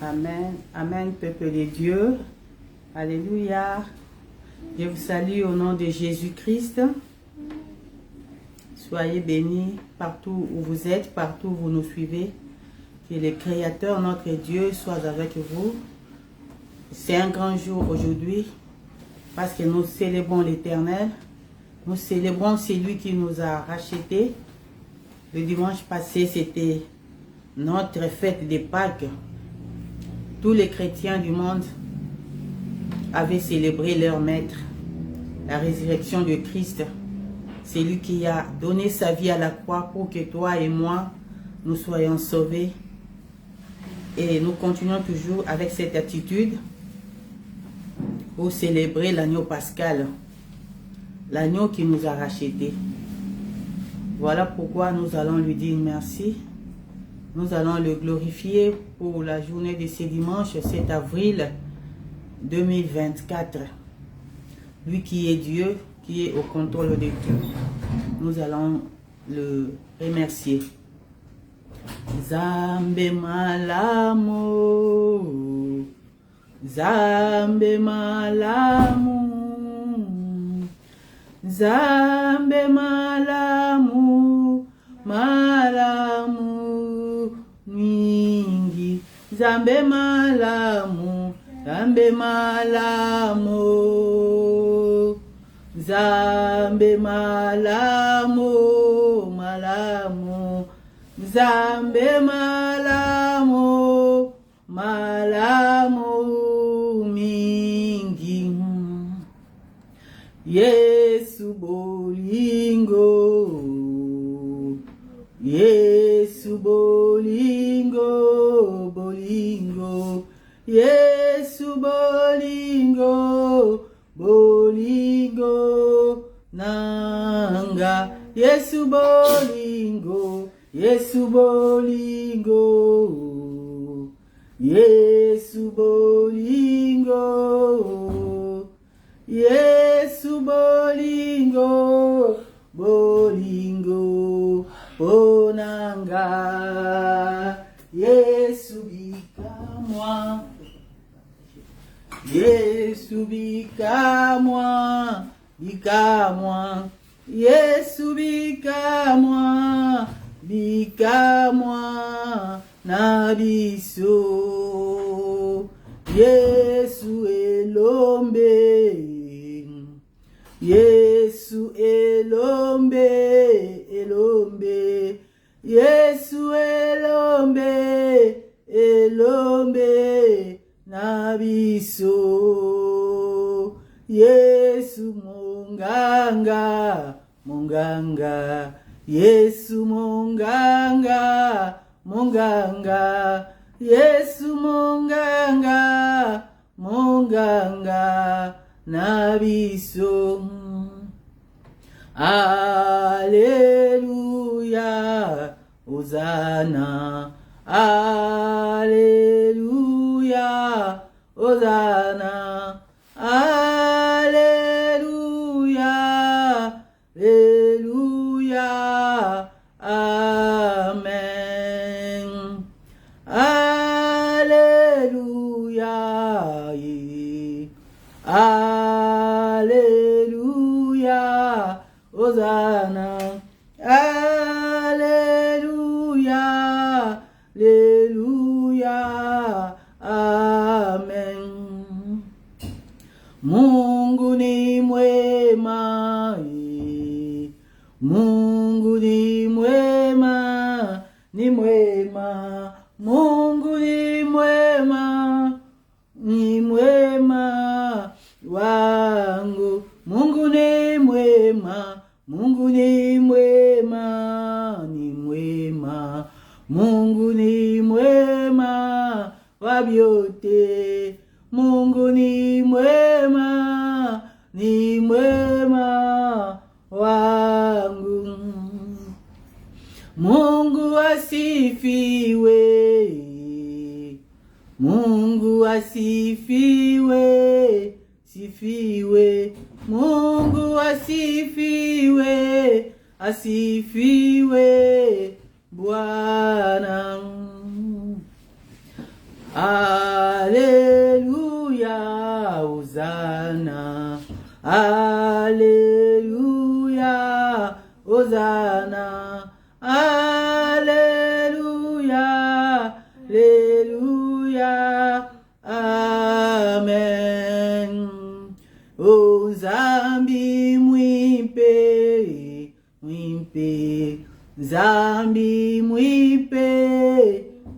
Amen. Amen, peuple de Dieu. Alléluia. Je vous salue au nom de Jésus-Christ. Soyez bénis partout où vous êtes, partout où vous nous suivez. Que le Créateur, notre Dieu, soit avec vous. C'est un grand jour aujourd'hui parce que nous célébrons l'Éternel. Nous célébrons celui qui nous a rachetés. Le dimanche passé, c'était notre fête de Pâques. Tous les chrétiens du monde avaient célébré leur maître, la résurrection de Christ. C'est lui qui a donné sa vie à la croix pour que toi et moi, nous soyons sauvés. Et nous continuons toujours avec cette attitude pour célébrer l'agneau pascal, l'agneau qui nous a rachetés. Voilà pourquoi nous allons lui dire merci. Nous allons le glorifier pour la journée de ce dimanche, 7 avril 2024. Lui qui est Dieu, qui est au contrôle de tout. Nous allons le remercier. Zambe malamu, Zambe malamu, Zambe malamu, malamu mingi. Zambe malamu, Zambe malamu, Zambe malamu, malamu. Zambe malamu, malamu mingi. Yesu bolingo, Yesu bolingo, bolingo. Yesu bolingo, bolingo nanga. Yesu bolingo, Yesu bolingo, Yesu bolingo, Yesu bolingo, bolingo onanga. Yesu bika-moi, Yesu bika-moi, bika-moi. Yesu bika-moi, bika-moi na biso. Yesu elombe, Yesu elombe, elombe. Yesu elombe, elombe na biso. Yesu monganga, monganga. Yesu monganga, monganga. Yesu monganga, monganga na biso. Alléluia, Hosanna. Alléluia, Hosanna. Alléluia, Alléluia, Amen. Alléluia, Alléluia, Hosanna. Alléluia, Alléluia, Amen. Mungu ni mwema, Mungu ni mwema, ni mwema. Mungu ni mwema, ni mwema wangu. Mungu ni mwema, Mungu ni mwema, ni mwema. Mungu ni mwema wa vyote. Mungu ni mwema, ni mwema wangu. Mungu asifiwe, Mungu asifiwe, sifiwe. Mungu asifiwe, asifiwe Bwana.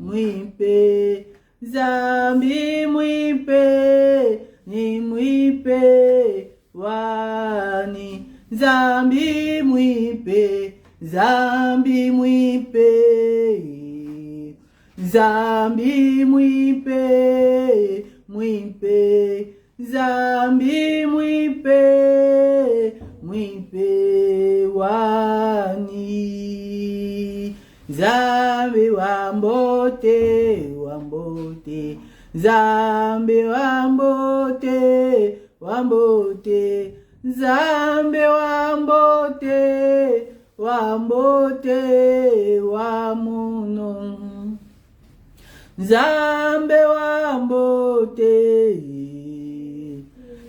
mwipe, zambi mwipe, ni mwipe wani, zambi mwipe, zambi mwipe, zambi mwipe, mwipe, zambi mwipe, mwipe wani, zambi wambote, wambote, zambi wambote, wambote, zambi wambote, wambote wamuno, zambe wambote,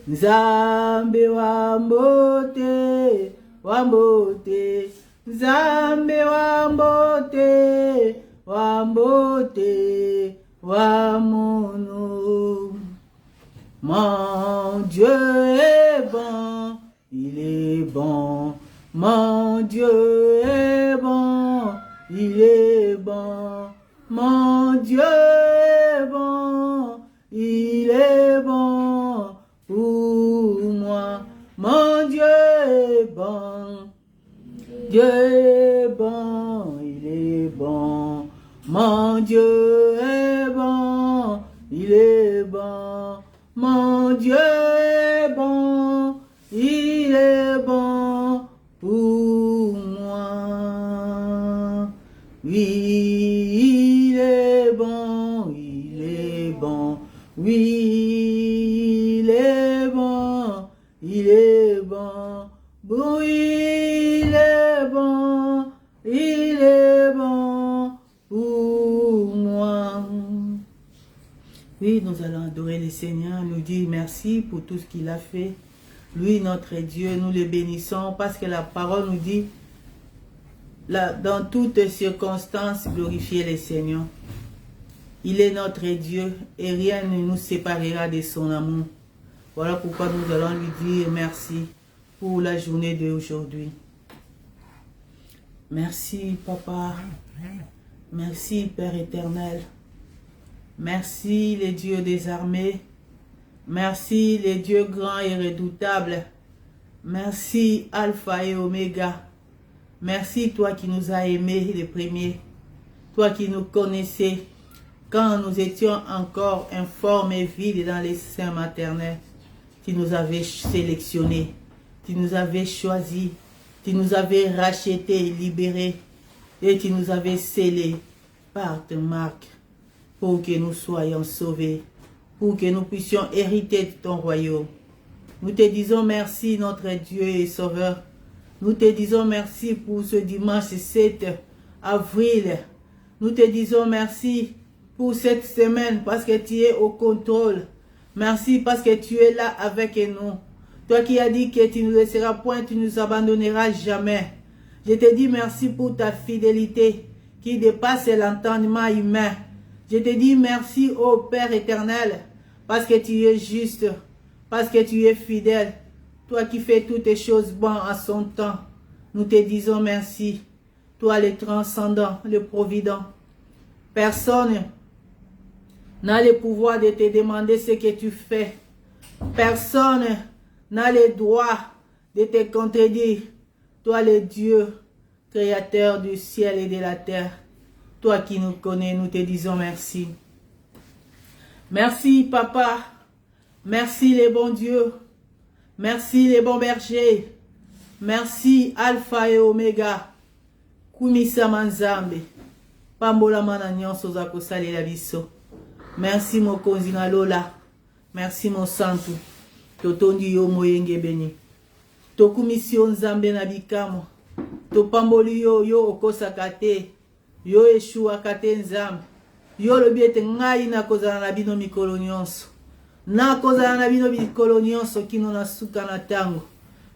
zambe wambote, wambote, zambe wambote, wambote wamuno. Mon Dieu est bon, il est bon. Mon Dieu est bon, il est bon. Mon Dieu est bon, il est bon pour moi. Mon Dieu est bon, Dieu est bon, il est bon. Mon Dieu est bon, il est bon. Mon Dieu est bon, il est bon pour moi. Oui, il est bon, il est bon. Oui, il est bon, il est bon. Oui, il est bon, il est bon pour moi. Oui, nous allons adorer le Seigneur, nous dire merci pour tout ce qu'il a fait. Lui, notre Dieu, nous le bénissons parce que la parole nous dit, dans toutes circonstances, glorifier le Seigneur. Il est notre Dieu et rien ne nous séparera de son amour. Voilà pourquoi nous allons lui dire merci pour la journée d'aujourd'hui. Merci, Papa. Merci, Père éternel. Merci, le Dieu des armées. Merci, le Dieu grand et redoutable. Merci, Alpha et Oméga. Merci, toi qui nous as aimés les premiers. Toi qui nous connaissais quand nous étions encore informes et vides dans les seins maternels. Tu nous avais sélectionnés. Tu nous avais choisis. Tu nous avais rachetés, libérés. Et tu nous avais scellés par ta marque pour que nous soyons sauvés, pour que nous puissions hériter de ton royaume. Nous te disons merci, notre Dieu et Sauveur. Nous te disons merci pour ce dimanche 7 avril. Nous te disons merci pour cette semaine parce que tu es au contrôle. Merci parce que tu es là avec nous. Toi qui as dit que tu ne nous laisseras point, tu ne nous abandonneras jamais. Je te dis merci pour ta fidélité qui dépasse l'entendement humain. Je te dis merci, ô Père éternel, parce que tu es juste, parce que tu es fidèle. Toi qui fais toutes les choses bonnes à son temps. Nous te disons merci. Toi le transcendant, le provident. Personne n'a le pouvoir de te demander ce que tu fais. Personne n'a le droit de te contredire. Toi le Dieu, créateur du ciel et de la terre. Toi qui nous connais, nous te disons merci. Merci, Papa. Merci, les bons dieux. Merci, les bons bergers. Merci, Alpha et Omega. Kumisa manzambe. Pambola mana nyonso za kosalela biso. Merci, mokonzi na lola. Merci, mon santu. Totondi yo moyenge beni. Tokumisi yo nzambe na bikamo. Topamboli yo okosaka te. Yo Yeshua kate nzambe. Yo lobi ete ngai na kozala na bino mikolo nyonso. Na kozala na bino mikolo nyonso kino na suka na tango.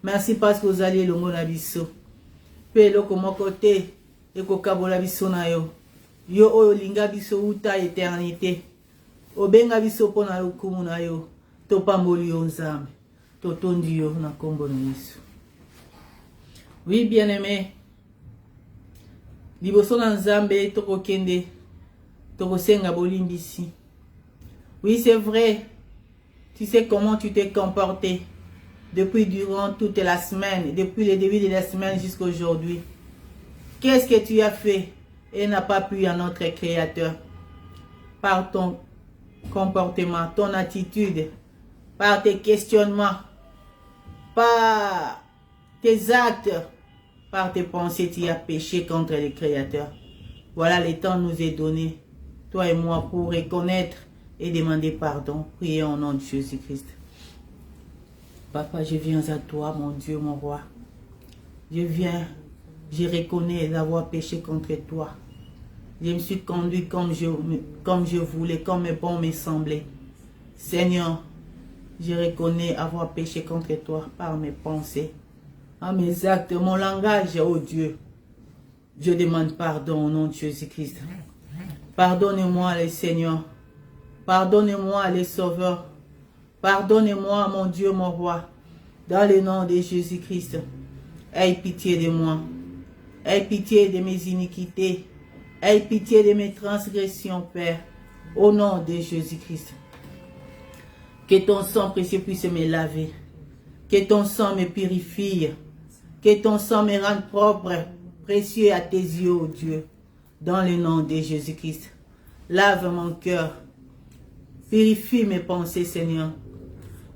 Merci parce que vous allez longo na biso. Pe loko moko te ekokabola biso na yo. Yo oyo linga biso uta éternité. Obenga biso pona lokumu na yo. Topamboli yo nzambe. Totondi yo na kombo na Yesu. Oui, bien-aimé. Liboso na Nzambe tokokende tokosenga bolimbisi. Oui, c'est vrai. Tu sais comment tu t'es comporté depuis durant toute la semaine, depuis le début de la semaine jusqu'à aujourd'hui. Qu'est-ce que tu as fait et n'a pas pu à notre Créateur? Par ton comportement, ton attitude, par tes questionnements, par tes actes, par tes pensées, tu as péché contre le Créateur. Voilà, le temps nous est donné, toi et moi, pour reconnaître et demander pardon. Prions au nom de Jésus-Christ. Papa, je viens à toi, mon Dieu, mon roi. Je viens, je reconnais d'avoir péché contre toi. Je me suis conduit comme je voulais, comme bon me semblait. Seigneur, je reconnais avoir péché contre toi par mes pensées, par mes actes, mon langage, oh Dieu. Je demande pardon au nom de Jésus-Christ. Pardonnez-moi, les Seigneurs. Pardonnez-moi, les sauveurs. Pardonnez-moi, mon Dieu, mon roi. Dans le nom de Jésus-Christ. Aie pitié de moi. Aie pitié de mes iniquités. Aie pitié de mes transgressions, Père. Au nom de Jésus-Christ. Que ton sang précieux puisse me laver. Que ton sang me purifie. Que ton sang me rende propre, précieux à tes yeux, oh Dieu. Dans le nom de Jésus-Christ. Lave mon cœur. Purifie mes pensées, Seigneur.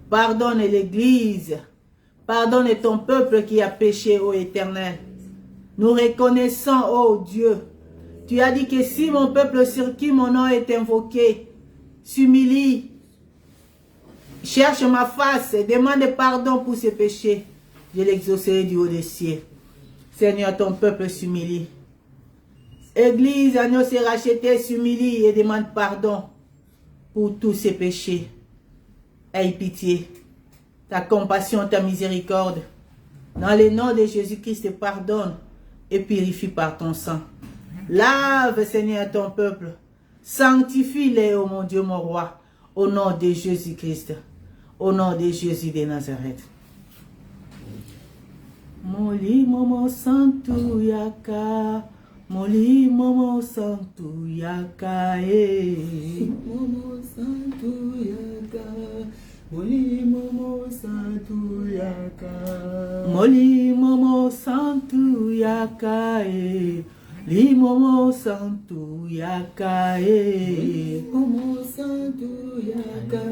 Pardonne l'Église. Pardonne ton peuple qui a péché, ô Éternel. Nous reconnaissons, ô Dieu. Tu as dit que si mon peuple sur qui mon nom est invoqué s'humilie, cherche ma face et demande pardon pour ses péchés, je l'exaucerai du haut des cieux. Seigneur, ton peuple s'humilie. Église, agneau s'est racheté, s'humilie et demande pardon pour tous ses péchés. Aie pitié, ta compassion, ta miséricorde. Dans le nom de Jésus-Christ, pardonne et purifie par ton sang. Lave, Seigneur, ton peuple. Sanctifie-les, ô mon Dieu, mon roi. Au nom de Jésus-Christ. Au nom de Jésus de Nazareth. Moli momo santu yaka. Moli momo santu yaka. Momo santu yaka. Moli momo santu yaka. Moli momo santu yaka. Li momo santu yaka. Momo santu yaka.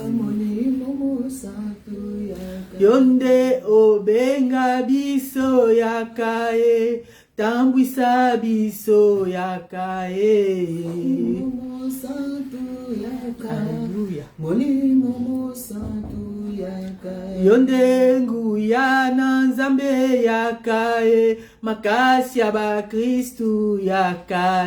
Moli momo santu yaka. Yonde obenga biso yaka. Tambwisa biso yaka. Momo santu yaka. Alléluia. Moli momo santu yaka. Yonde nguya na Nzambe yaka. Makasi ya ba Kristu yaka.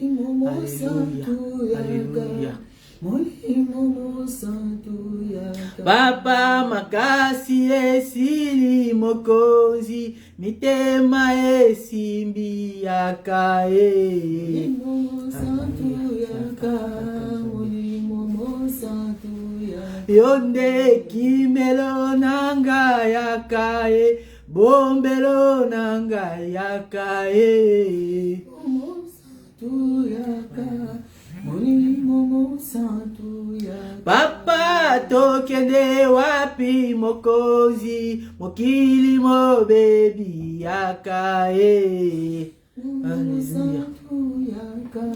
Momo santu yaka. Moli momo santu yaka. Papa makasi esili mokonzi. Mitema esimbi yaka. Momo santu yaka. Moli momo santu yaka. Yonde kimelo nanga yaka. Bombelo nanga yaka. Momo santu yaka. Moli momo santu yaka. Papa tokende wapi mokozi. Mokili mo baby yaka. Momo santu yaka.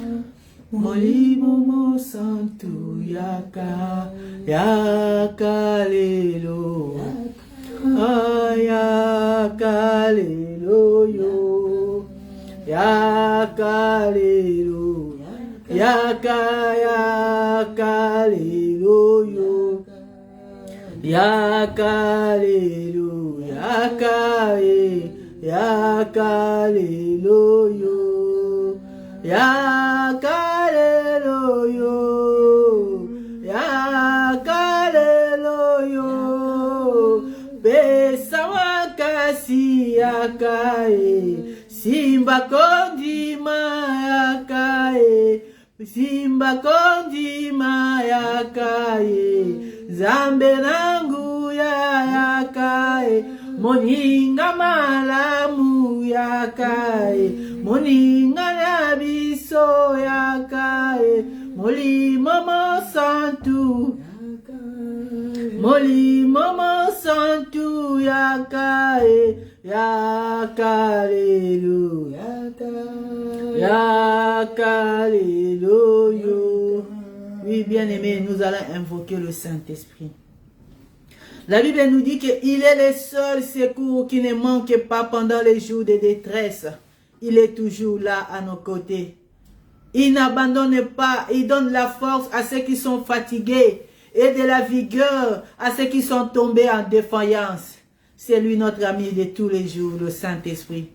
Moli momo santu yaka. Yaka lelo. Yaka lelo yo. Yaka lelo. Yaka lelo yo. Yaka lelo. Yaka lelo yo. Yaka lelo yo. Yaka lelo yo. Pesa wakasi yaka. Simba kondima yaka. Simba kondima yaka. Zambe nangu yaka. Moninga malamu yaka. Moningana biso yakae, molimo mosantu. Molimo mosantu yakae, yakalelu, yakalelu. Oui, bien-aimés, nous allons invoquer le Saint-Esprit. La Bible nous dit qu'il est le seul secours qui ne manque pas pendant les jours de détresse. Il est toujours là à nos côtés. Il n'abandonne pas, il donne la force à ceux qui sont fatigués et de la vigueur à ceux qui sont tombés en défaillance. C'est lui notre ami de tous les jours, le Saint-Esprit.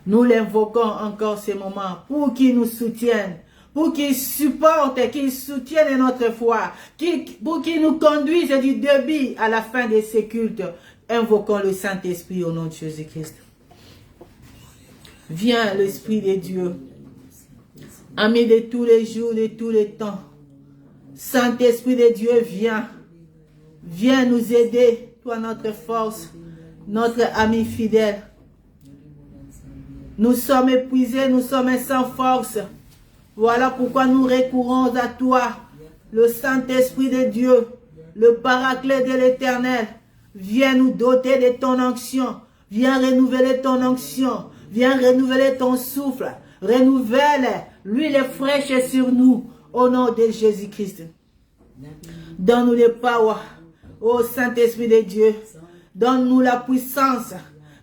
Nous l'invoquons encore ce moment pour qu'il nous soutienne, pour qu'il supporte, qu'il soutienne notre foi, pour qu'il nous conduise du début à la fin de ces cultes. Invoquons le Saint-Esprit au nom de Jésus-Christ. Viens l'Esprit de Dieu, ami de tous les jours, de tous les temps. Saint-Esprit de Dieu, viens. Viens nous aider, toi notre force, notre ami fidèle. Nous sommes épuisés, nous sommes sans force. Voilà pourquoi nous recourons à toi, le Saint-Esprit de Dieu, le Paraclet de l'Éternel. Viens nous doter de ton onction. Viens renouveler ton onction. Viens renouveler ton souffle. Renouvelle l'huile fraîche sur nous, au nom de Jésus-Christ. Donne-nous le power, ô Saint-Esprit de Dieu. Donne-nous la puissance,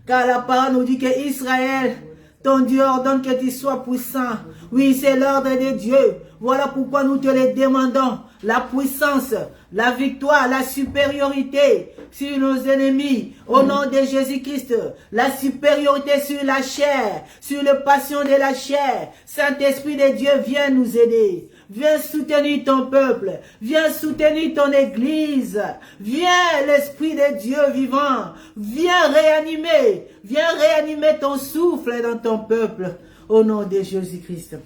car la parole nous dit que Israël, ton Dieu ordonne que tu sois puissant. Oui, c'est l'ordre de Dieu. Voilà pourquoi nous te le demandons. La puissance, la victoire, la supériorité sur nos ennemis. Au nom de Jésus-Christ. La supériorité sur la chair, sur les passions de la chair. Saint-Esprit de Dieu, viens nous aider. Viens soutenir ton peuple. Viens soutenir ton église. Viens l'Esprit de Dieu vivant. Viens réanimer. Viens réanimer ton souffle dans ton peuple. Au nom de Jésus-Christ.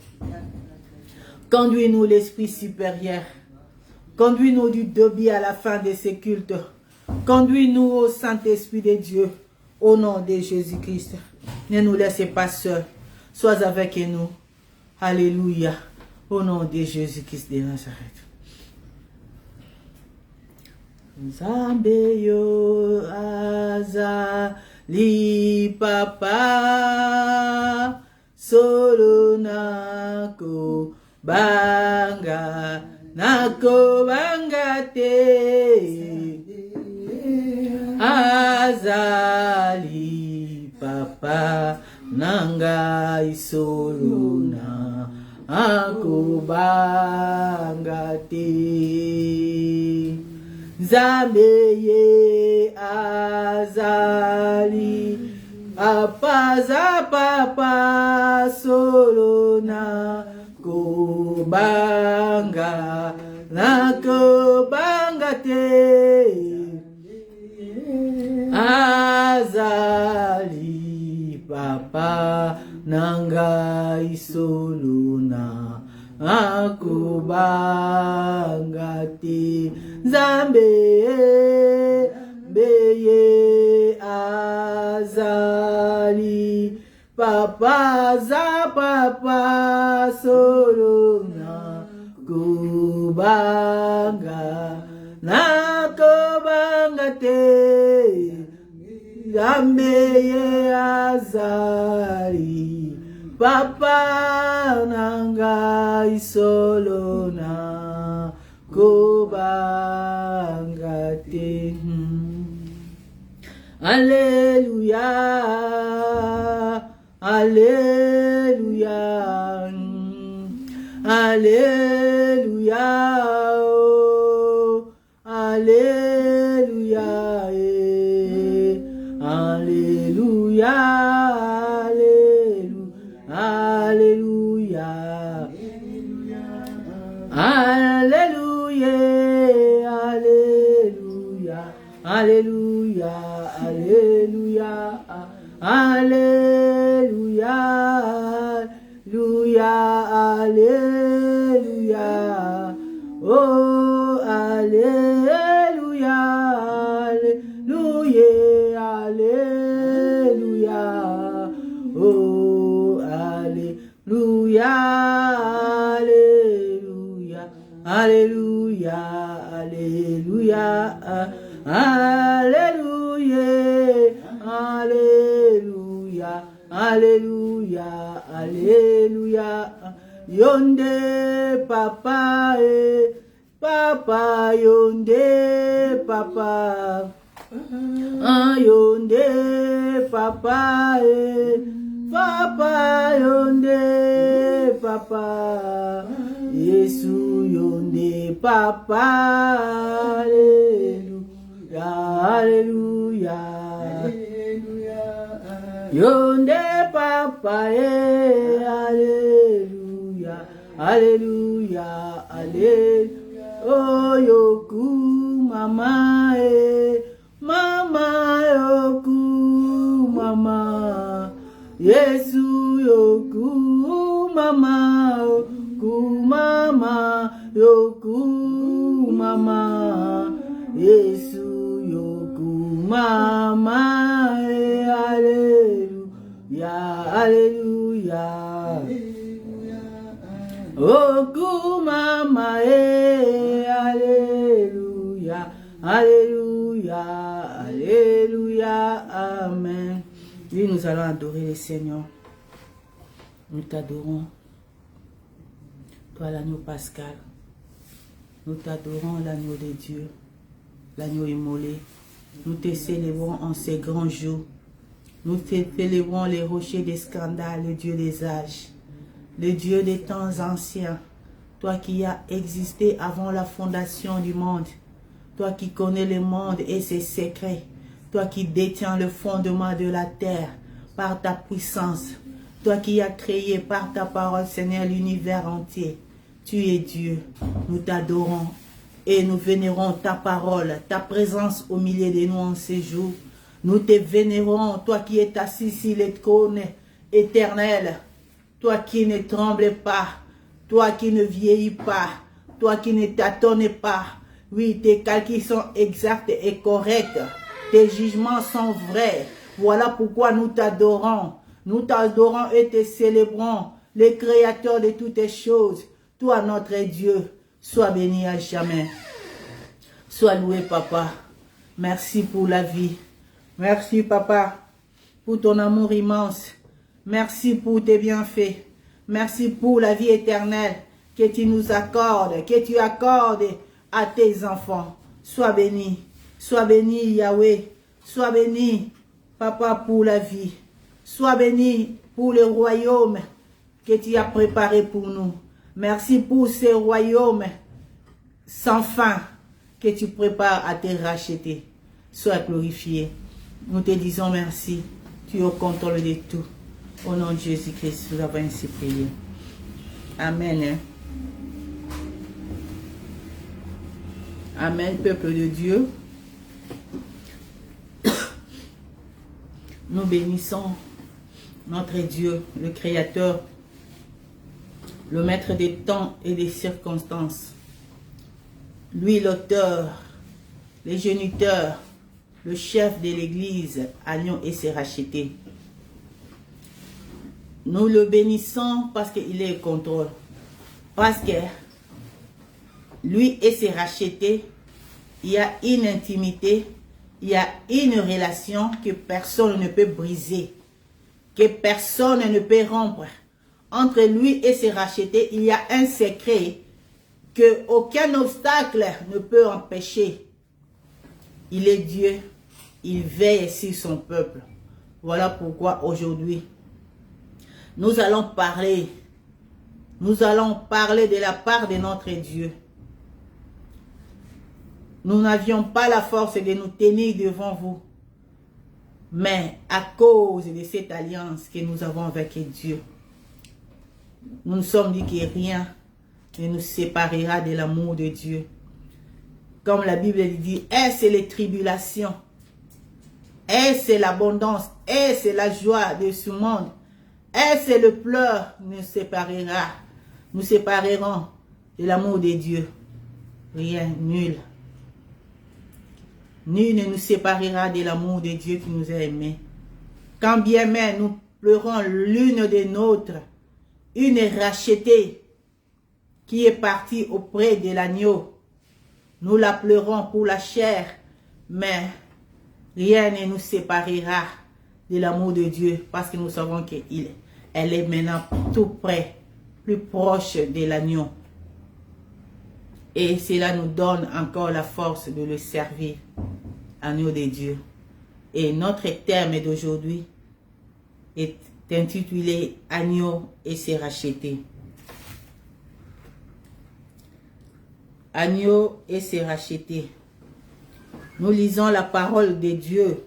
Conduis-nous l'Esprit supérieur. Conduis-nous du début à la fin de ces cultes. Conduis-nous au Saint-Esprit de Dieu. Au nom de Jésus-Christ. Ne nous laissez pas seuls. Sois avec nous. Alléluia. Au nom de Jésus-Christ de Nazareth. Nzambe yo azali papa solo nako banga te azali papa nanga solo na akubanga te Nzambe ye azali apaza papa solo na kubanga te azali papa nangai soluna akubanga te Nzambe beye azali papa za papa soluna kubanga te Nzambe ye azali papa nangai solona kubanga te. Alléluia, alléluia, alléluia, oh, alléluia, alléluia, alléluia, alléluia, alléluia, alléluia, alléluia, alléluia, alléluia, oh, alléluia, alléluia, alléluia, oh, alléluia. Alléluia, Alléluia, Alléluia, Alléluia, Alléluia, Alléluia, Alléluia. Yonde papa papa yonde papa. Yonde papa papa yonde papa. Yesu yonde papa. Alléluia, Alléluia, yonde papa. Alléluia, Alléluia, Alléluia. Oh yoku mama mama yoku mama. Yesu yoku mama yoku mama yoku mama. Yesu yoku mama. Alléluia, Alléluia. Yoku mama. Alléluia, Alléluia, Alléluia, Amen. Oui, nous allons adorer le Seigneur. Nous t'adorons. Toi, l'agneau pascal. Nous t'adorons, l'agneau de Dieu. L'agneau immolé. Nous te célébrons en ces grands jours. Nous te célébrons les rochers des scandales, le Dieu des âges. Le Dieu des temps anciens. Toi qui as existé avant la fondation du monde. Toi qui connais le monde et ses secrets. Toi qui détiens le fondement de la terre par ta puissance. Toi qui as créé par ta parole, Seigneur, l'univers entier. Tu es Dieu. Nous t'adorons et nous vénérons ta parole, ta présence au milieu de nous en ces jours. Nous te vénérons, toi qui es assis sur le trône éternel. Toi qui ne trembles pas. Toi qui ne vieillis pas. Toi qui ne tâtonnes pas. Oui, tes calculs sont exacts et corrects. Tes jugements sont vrais. Voilà pourquoi nous t'adorons. Nous t'adorons et te célébrons. Le Créateur de toutes les choses. Toi, notre Dieu, sois béni à jamais. Sois loué, Papa. Merci pour la vie. Merci, Papa, pour ton amour immense. Merci pour tes bienfaits. Merci pour la vie éternelle que tu nous accordes, que tu accordes à tes enfants. Sois béni. Sois béni, Yahweh. Sois béni, Papa, pour la vie. Sois béni pour le royaume que tu as préparé pour nous. Merci pour ce royaume sans fin que tu prépares à te racheter. Sois glorifié. Nous te disons merci. Tu es au contrôle de tout. Au nom de Jésus-Christ, nous avons ainsi prié. Amen. Amen, peuple de Dieu. Nous bénissons notre Dieu, le Créateur, le Maître des temps et des circonstances. Lui, l'auteur, le géniteur, le chef de l'Église à Lyon et ses rachetés. Nous le bénissons parce qu'il est au contrôle. Parce que lui et ses rachetés, il y a une intimité, il y a une relation que personne ne peut briser, que personne ne peut rompre. Entre lui et ses rachetés, il y a un secret que aucun obstacle ne peut empêcher. Il est Dieu, il veille sur son peuple. Voilà pourquoi aujourd'hui, nous allons parler de la part de notre Dieu. Nous n'avions pas la force de nous tenir devant vous. Mais à cause de cette alliance que nous avons avec Dieu, nous nous sommes dit que rien ne nous séparera de l'amour de Dieu. Comme la Bible dit, est-ce les tribulations, est-ce l'abondance, est-ce la joie de ce monde, est-ce le pleur nous sépareront de l'amour de Dieu. Rien, nul. Nul ne nous séparera de l'amour de Dieu qui nous a aimés. Quand bien même nous pleurons l'une de l'autre, une rachetée, qui est parti auprès de l'agneau. Nous la pleurons pour la chair, mais rien ne nous séparera de l'amour de Dieu, parce que nous savons qu'elle est maintenant tout près, plus proche de l'agneau. Et cela nous donne encore la force de le servir, agneau de Dieu. Et notre terme d'aujourd'hui est intitulé « Agneau et s'est racheté ». Agneau et s'est racheté. Nous lisons la parole de Dieu.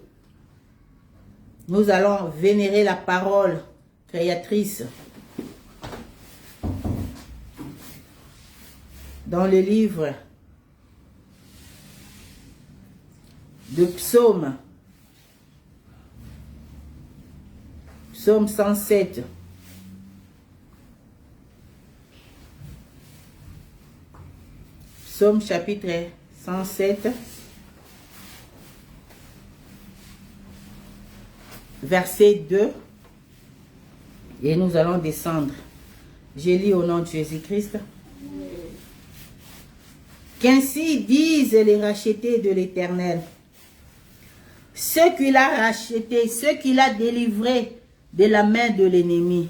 Nous allons vénérer la parole créatrice. Dans le livre de Psaume, Psaume 107. Psaume chapitre 107, verset 2, et nous allons descendre. Je lis au nom de Jésus-Christ. Qu'ainsi disent les rachetés de l'Éternel, ceux qu'il a rachetés, ceux qu'il a délivrés de la main de l'ennemi,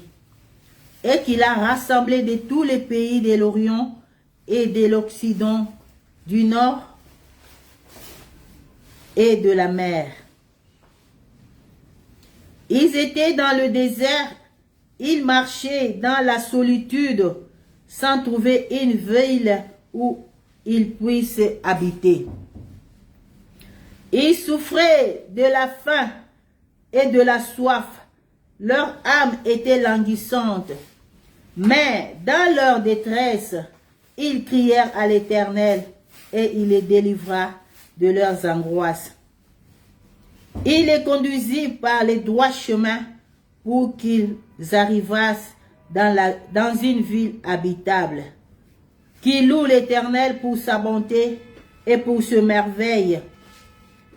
et qu'il a rassemblés de tous les pays de l'Orient et de l'Occident, du Nord et de la mer. Ils étaient dans le désert, ils marchaient dans la solitude, sans trouver une ville où ils puissent habiter. Ils souffraient de la faim et de la soif. Leur âme était languissante. Mais dans leur détresse, ils crièrent à l'Éternel et il les délivra de leurs angoisses. Il les conduisit par les droits chemins pour qu'ils arrivassent dans une ville habitable. Qui loue l'Éternel pour sa bonté et pour ce merveille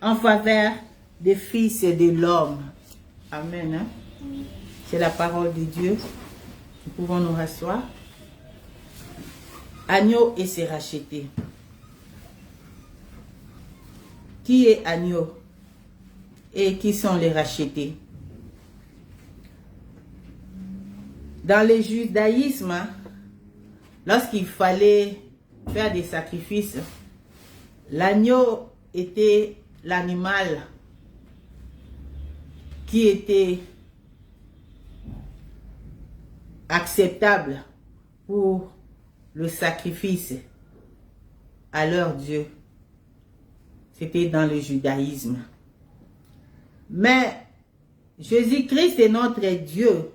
en faveur des fils de l'homme. Amen. Hein? C'est la parole de Dieu. Nous pouvons nous rasseoir. Agneau et s'est racheté. Qui est agneau et qui sont les rachetés? Dans le judaïsme, lorsqu'il fallait faire des sacrifices, l'agneau était l'animal qui était acceptable pour le sacrifice à leur Dieu. C'était dans le judaïsme. Mais Jésus-Christ est notre Dieu.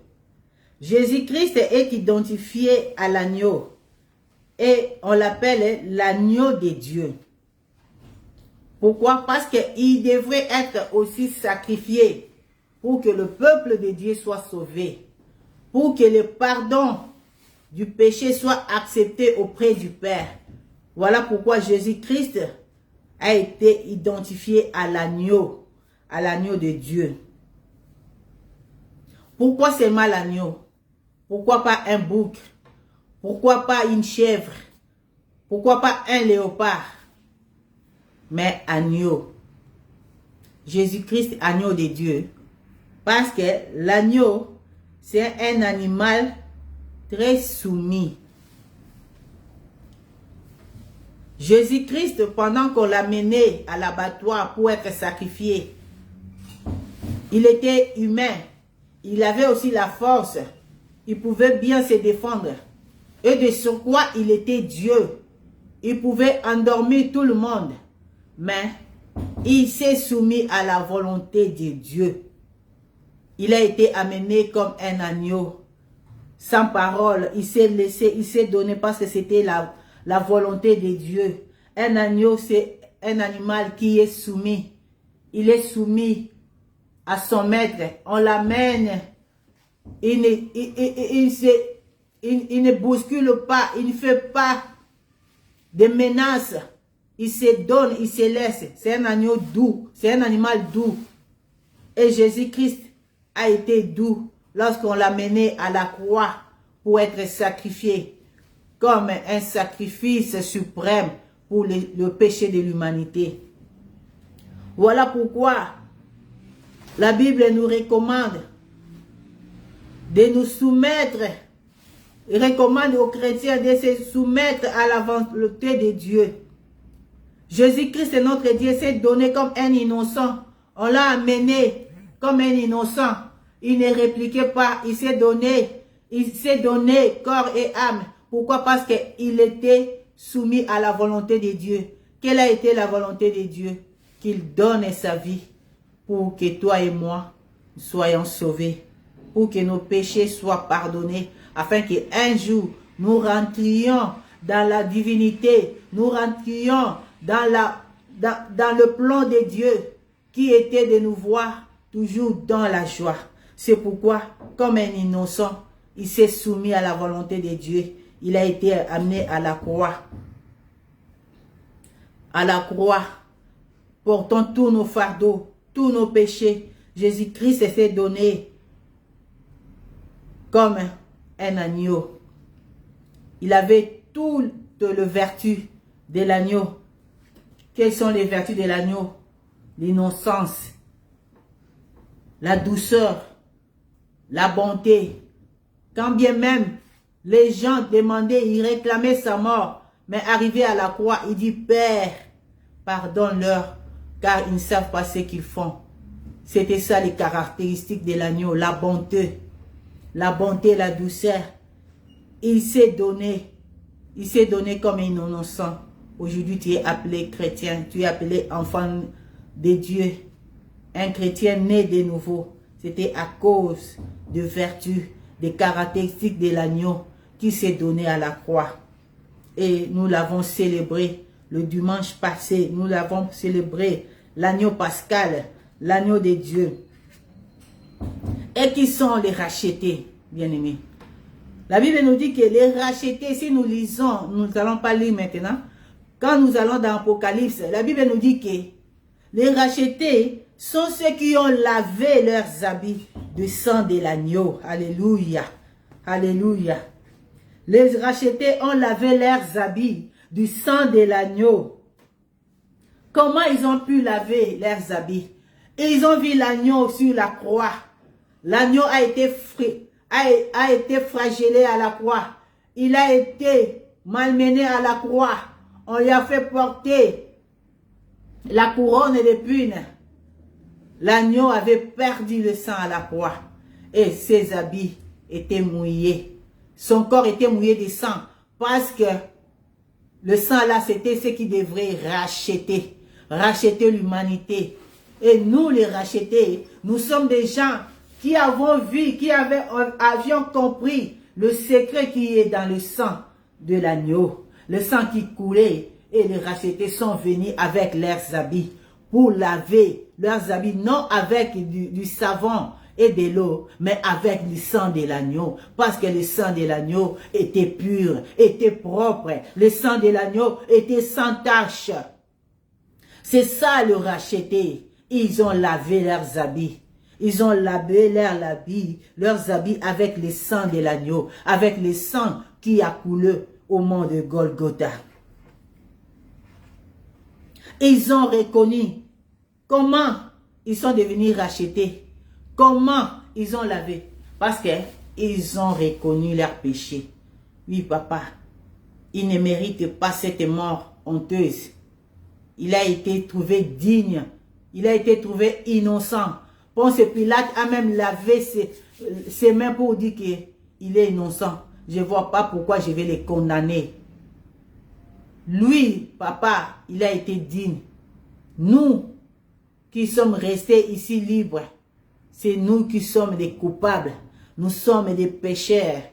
Jésus-Christ est identifié à l'agneau. Et on l'appelle l'agneau de Dieu. Pourquoi? Parce qu'il devrait être aussi sacrifié pour que le peuple de Dieu soit sauvé. Pour que le pardon du péché soit accepté auprès du Père. Voilà pourquoi Jésus-Christ a été identifié à l'agneau de Dieu. Pourquoi seulement l'agneau? Pourquoi pas un bouc? Pourquoi pas une chèvre? Pourquoi pas un léopard? Mais agneau. Jésus-Christ, agneau de Dieu. Parce que l'agneau, c'est un animal très soumis. Jésus-Christ, pendant qu'on l'a mené à l'abattoir pour être sacrifié, il était humain. Il avait aussi la force. Il pouvait bien se défendre. Et de surcroît, il était Dieu. Il pouvait endormir tout le monde. Mais il s'est soumis à la volonté de Dieu. Il a été amené comme un agneau. Sans parole, il s'est laissé, il s'est donné parce que c'était la volonté de Dieu. Un agneau, c'est un animal qui est soumis. Il est soumis à son maître. On l'amène. Il ne bouscule pas. Il ne fait pas de menaces. Il se donne, il se laisse. C'est un agneau doux. C'est un animal doux. Et Jésus-Christ a été doux lorsqu'on l'a mené à la croix pour être sacrifié. comme un sacrifice suprême pour le péché de l'humanité. Voilà pourquoi la Bible nous recommande de nous soumettre, recommande aux chrétiens de se soumettre à la volonté de Dieu. Jésus-Christ, notre Dieu, s'est donné comme un innocent. On l'a amené comme un innocent. Il ne répliquait pas, il s'est donné corps et âme. Pourquoi? Parce qu'il était soumis à la volonté de Dieu. Quelle a été la volonté de Dieu? Qu'il donne sa vie pour que toi et moi soyons sauvés, pour que nos péchés soient pardonnés, afin qu'un jour nous rentrions dans la divinité, nous rentrions dans le plan de Dieu qui était de nous voir toujours dans la joie. C'est pourquoi, comme un innocent, il s'est soumis à la volonté de Dieu. Il a été amené à la croix. À la croix, portant tous nos fardeaux, tous nos péchés. Jésus-Christ s'est donné comme un agneau. Il avait toutes les vertus de l'agneau. Quelles sont les vertus de l'agneau? L'innocence, la douceur, la bonté. Quand bien même les gens demandaient, ils réclamaient sa mort, mais arrivé à la croix, il dit, Père, pardonne-leur, car ils ne savent pas ce qu'ils font. C'était ça les caractéristiques de l'agneau, la bonté, la douceur. Il s'est donné comme un innocent. Aujourd'hui, tu es appelé chrétien, tu es appelé enfant de Dieu, un chrétien né de nouveau. C'était à cause de vertus, des caractéristiques de l'agneau qui s'est donné à la croix. Et nous l'avons célébré le dimanche passé. Nous l'avons célébré, l'agneau pascal, l'agneau de Dieu. Et qui sont les rachetés, bien-aimés? La Bible nous dit que les rachetés, si nous lisons, nous n'allons pas lire maintenant, quand nous allons dans l'Apocalypse, la Bible nous dit que les rachetés sont ceux qui ont lavé leurs habits du sang de l'agneau. Alléluia. Alléluia. Les rachetés ont lavé leurs habits du sang de l'agneau. Comment ils ont pu laver leurs habits? Ils ont vu l'agneau sur la croix. L'agneau a été flagellé à la croix. Il a été malmené à la croix. On lui a fait porter la couronne d'épines. L'agneau avait perdu le sang à la croix. Et ses habits étaient mouillés. Son corps était mouillé de sang. Parce que le sang là, c'était ce qui devrait racheter. Racheter l'humanité. Et nous, les rachetés, nous sommes des gens qui avons vu, avions compris le secret qui est dans le sang de l'agneau. Le sang qui coulait, et les rachetés sont venus avec leurs habits pour laver leurs habits, non avec du savon et de l'eau, mais avec le sang de l'agneau, parce que le sang de l'agneau était pur, était propre, le sang de l'agneau était sans tache. C'est ça le racheté. Ils ont lavé leurs habits. Ils ont lavé leurs habits avec le sang de l'agneau, avec le sang qui a coulé au mont de Golgotha. Ils ont reconnu comment ils sont devenus rachetés, comment ils ont lavé, parce qu'ils ont reconnu leur péché. Oui, papa, il ne mérite pas cette mort honteuse. Il a été trouvé digne, il a été trouvé innocent. Ponce Pilate a même lavé ses mains pour dire qu'il est innocent. Je ne vois pas pourquoi je vais les condamner. Lui, papa, il a été digne. Nous, qui sommes restés ici libres, c'est nous qui sommes des coupables. Nous sommes des pécheurs.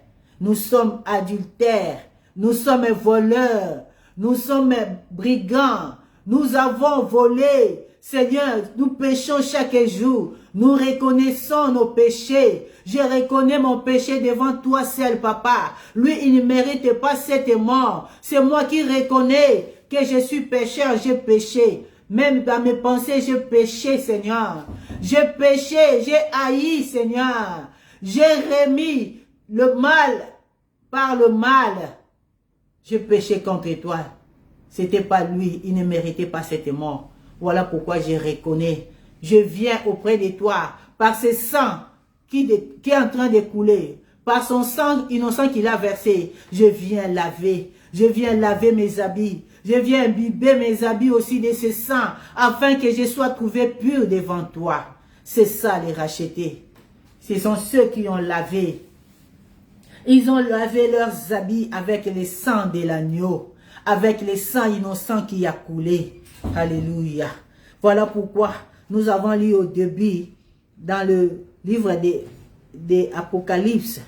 Nous sommes adultères. Nous sommes voleurs. Nous sommes brigands. Nous avons volé. Seigneur, nous péchons chaque jour. Nous reconnaissons nos péchés. Je reconnais mon péché devant toi seul, papa. Lui, il ne mérite pas cette mort. C'est moi qui reconnais que je suis pécheur, j'ai péché. Même dans mes pensées, j'ai péché, Seigneur. J'ai péché, j'ai haï, Seigneur. J'ai remis le mal par le mal. je péchais contre toi. C'était pas lui, il ne méritait pas cette mort. Voilà pourquoi je reconnais. Je viens auprès de toi par ce sang qui est en train de couler. Par son sang innocent qu'il a versé, je viens laver. Je viens laver mes habits. Je viens imbiber mes habits aussi de ce sang, afin que je sois trouvé pur devant toi. C'est ça les rachetés. Ce sont ceux qui ont lavé. Ils ont lavé leurs habits avec le sang de l'agneau, avec le sang innocent qui a coulé. Alléluia. Voilà pourquoi nous avons lu au début, dans le livre des Apocalypse,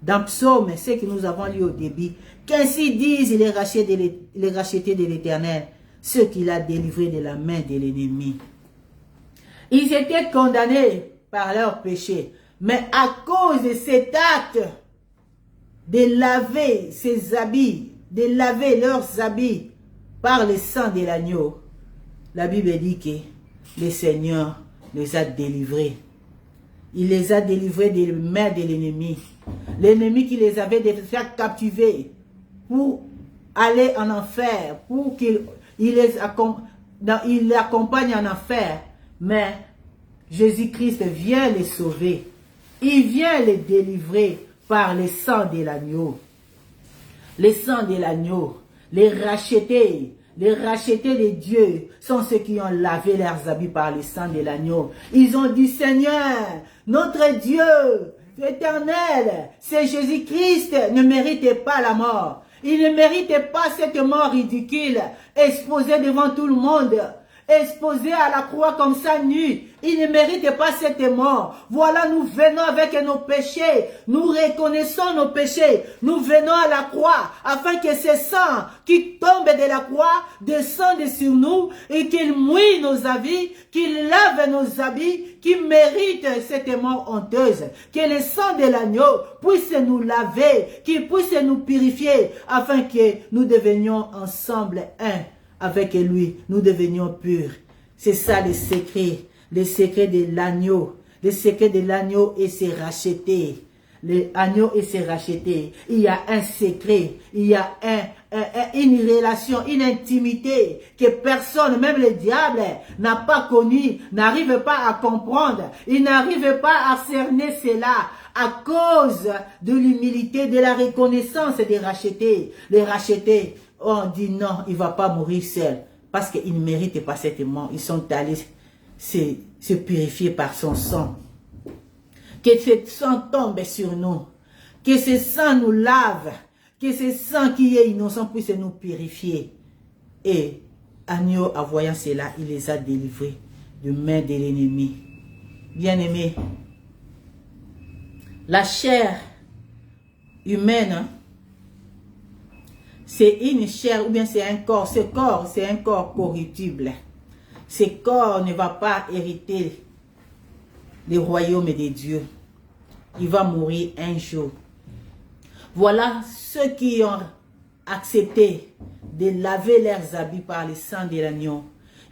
dans Psaume, ce que nous avons lu au début, qu'ainsi disent les rachetés de l'Éternel, ceux qu'il a délivrés de la main de l'ennemi. Ils étaient condamnés par leurs péchés, mais à cause de cet acte de laver ses habits, de laver leurs habits par le sang de l'agneau, la Bible dit que le Seigneur les a délivrés. Il les a délivrés des mains de l'ennemi. L'ennemi qui les avait déjà captivés pour aller en enfer, pour qu'il les accompagne en enfer. Mais Jésus-Christ vient les sauver. Il vient les délivrer par le sang de l'agneau. Le sang de l'agneau, les rachetés de Dieu sont ceux qui ont lavé leurs habits par le sang de l'agneau. Ils ont dit, Seigneur, notre Dieu, éternel, c'est Jésus-Christ, ne mérite pas la mort. Il ne mérite pas cette mort ridicule, exposée devant tout le monde, exposé à la croix comme ça nu. Il ne mérite pas cette mort. Voilà, nous venons avec nos péchés. Nous reconnaissons nos péchés. Nous venons à la croix afin que ce sang qui tombe de la croix descende sur nous et qu'il mouille nos habits, qu'il lave nos habits, qu'il mérite cette mort honteuse. Que le sang de l'agneau puisse nous laver, qu'il puisse nous purifier afin que nous devenions ensemble un. Avec lui, nous devenions purs. C'est ça le secret de l'agneau. Le secret de l'agneau et ses rachetés. L'agneau et ses rachetés. Il y a un secret, il y a une relation, une intimité que personne, même le diable, n'a pas connue, n'arrive pas à comprendre. Il n'arrive pas à cerner cela. À cause de l'humilité, de la reconnaissance des rachetés. Les rachetés, on dit non, il ne va pas mourir seul. Parce qu'il ne mérite pas cette mort. Ils sont allés se purifier par son sang. Que ce sang tombe sur nous. Que ce sang nous lave. Que ce sang qui est innocent puisse nous purifier. Et agneau, en voyant cela, il les a délivrés de main de l'ennemi. Bien-aimés, la chair humaine, c'est une chair ou bien c'est un corps. Ce corps, c'est un corps corruptible. Ce corps ne va pas hériter le royaume des dieux. Il va mourir un jour. Voilà ceux qui ont accepté de laver leurs habits par le sang de l'agneau.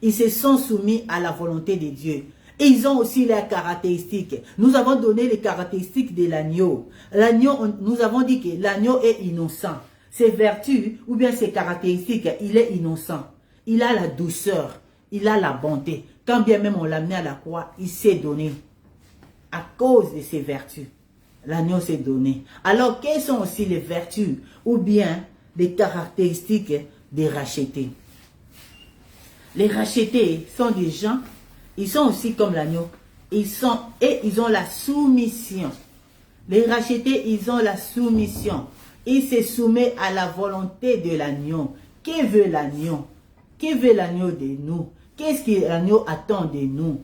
Ils se sont soumis à la volonté de Dieu. Et ils ont aussi leurs caractéristiques. Nous avons donné les caractéristiques de l'agneau. L'agneau, nous avons dit que l'agneau est innocent. Ses vertus ou bien ses caractéristiques, il est innocent. Il a la douceur, il a la bonté. Quand bien même on l'a amené à la croix, il s'est donné. À cause de ses vertus, l'agneau s'est donné. Alors, quelles sont aussi les vertus ou bien les caractéristiques des rachetés? Les rachetés sont des gens, ils sont aussi comme l'agneau. Ils ont la soumission. Les rachetés, ils ont la soumission. Il se soumet à la volonté de l'agneau. Que veut l'agneau? Que veut l'agneau de nous? Qu'est-ce que l'agneau attend de nous?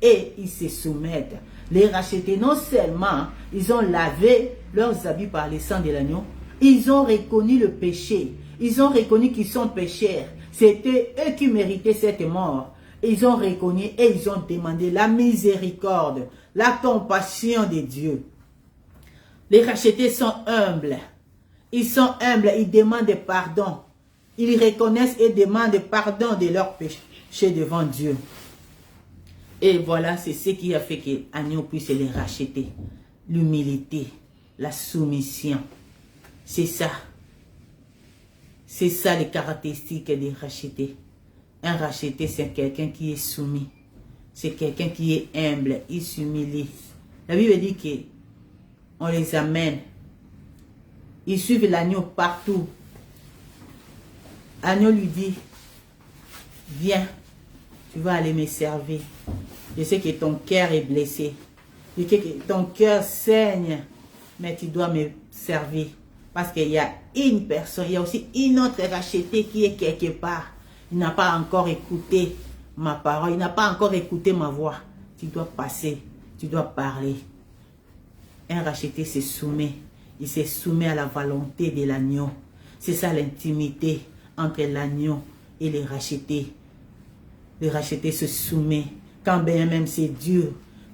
Et ils se soumettent. Les rachetés, non seulement, ils ont lavé leurs habits par le sang de l'agneau, ils ont reconnu le péché. Ils ont reconnu qu'ils sont pécheurs. C'était eux qui méritaient cette mort. Ils ont reconnu et ils ont demandé la miséricorde, la compassion de Dieu. Les rachetés sont humbles. Ils sont humbles, ils demandent pardon. Ils reconnaissent et demandent pardon de leurs péchés devant Dieu. Et voilà, c'est ce qui a fait que l'agneau puisse les racheter. L'humilité, la soumission. C'est ça. C'est ça les caractéristiques des rachetés. Un racheté, c'est quelqu'un qui est soumis. C'est quelqu'un qui est humble, il s'humilie. La Bible dit qu'on les amène. Ils suivent l'agneau partout. L'agneau lui dit, viens, tu vas aller me servir. Je sais que ton cœur est blessé. Je sais que ton cœur saigne, mais tu dois me servir. Parce qu'il y a une personne, il y a aussi une autre rachetée qui est quelque part. Il n'a pas encore écouté ma parole, il n'a pas encore écouté ma voix. Tu dois passer, tu dois parler. Un racheté se soumet. Il se soumet à la volonté de l'agneau. C'est ça l'intimité entre l'agneau et les rachetés. Le racheté se soumet. Quand bien même c'est dur,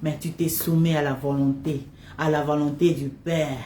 mais tu te soumets à la volonté du Père.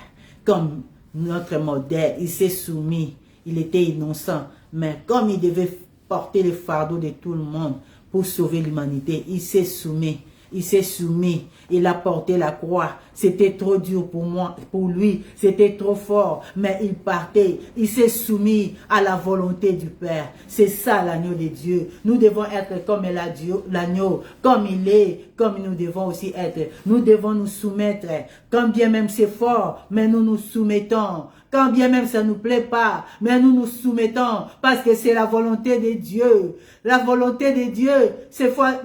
Comme notre modèle, il s'est soumis. Il était innocent. Mais comme il devait porter le fardeau de tout le monde pour sauver l'humanité, il s'est soumis. Il s'est soumis, il a porté la croix. C'était trop dur pour moi, pour lui, c'était trop fort. Mais il partait, il s'est soumis à la volonté du Père. C'est ça l'agneau de Dieu. Nous devons être comme l'agneau, comme il est, comme nous devons aussi être. Nous devons nous soumettre. Quand bien même c'est fort, mais nous nous soumettons. Quand bien même ça ne nous plaît pas, mais nous nous soumettons parce que c'est la volonté de Dieu. La volonté de Dieu,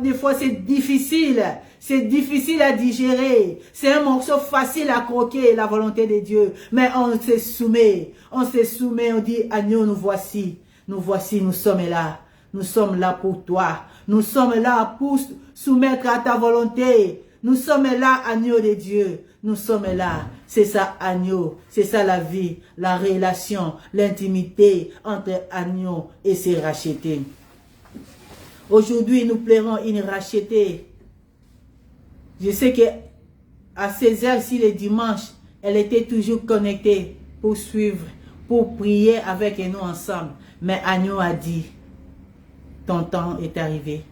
des fois c'est difficile. C'est difficile à digérer. C'est un morceau facile à croquer, la volonté de Dieu. Mais on se soumet. On se soumet, on dit, agneau, nous voici. Nous voici, nous sommes là. Nous sommes là pour toi. Nous sommes là pour soumettre à ta volonté. Nous sommes là, agneau de Dieu. Nous sommes là. C'est ça, agneau. C'est ça la vie, la relation, l'intimité entre agneau et ses rachetés. Aujourd'hui, nous plairons une rachetée. Je sais que à 16h, si le dimanche, elle était toujours connectée pour suivre, pour prier avec nous ensemble. Mais agneau a dit, ton temps est arrivé.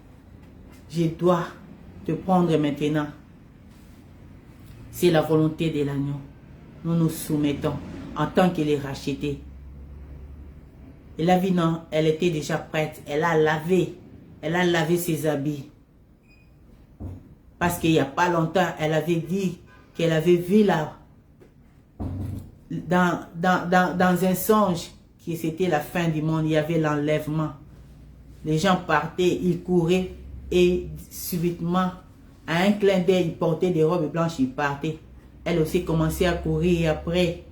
Je dois te prendre maintenant. C'est la volonté de l'agneau. Nous nous soumettons en tant qu'elle est rachetée. Et la vie, non, elle était déjà prête. Elle a lavé ses habits. Parce qu'il n'y a pas longtemps, elle avait dit qu'elle avait vu là, dans un songe, que c'était la fin du monde, il y avait l'enlèvement. Les gens partaient, ils couraient et subitement, à un clin d'œil, ils portaient des robes blanches, ils partaient. Elle aussi commençait à courir et après,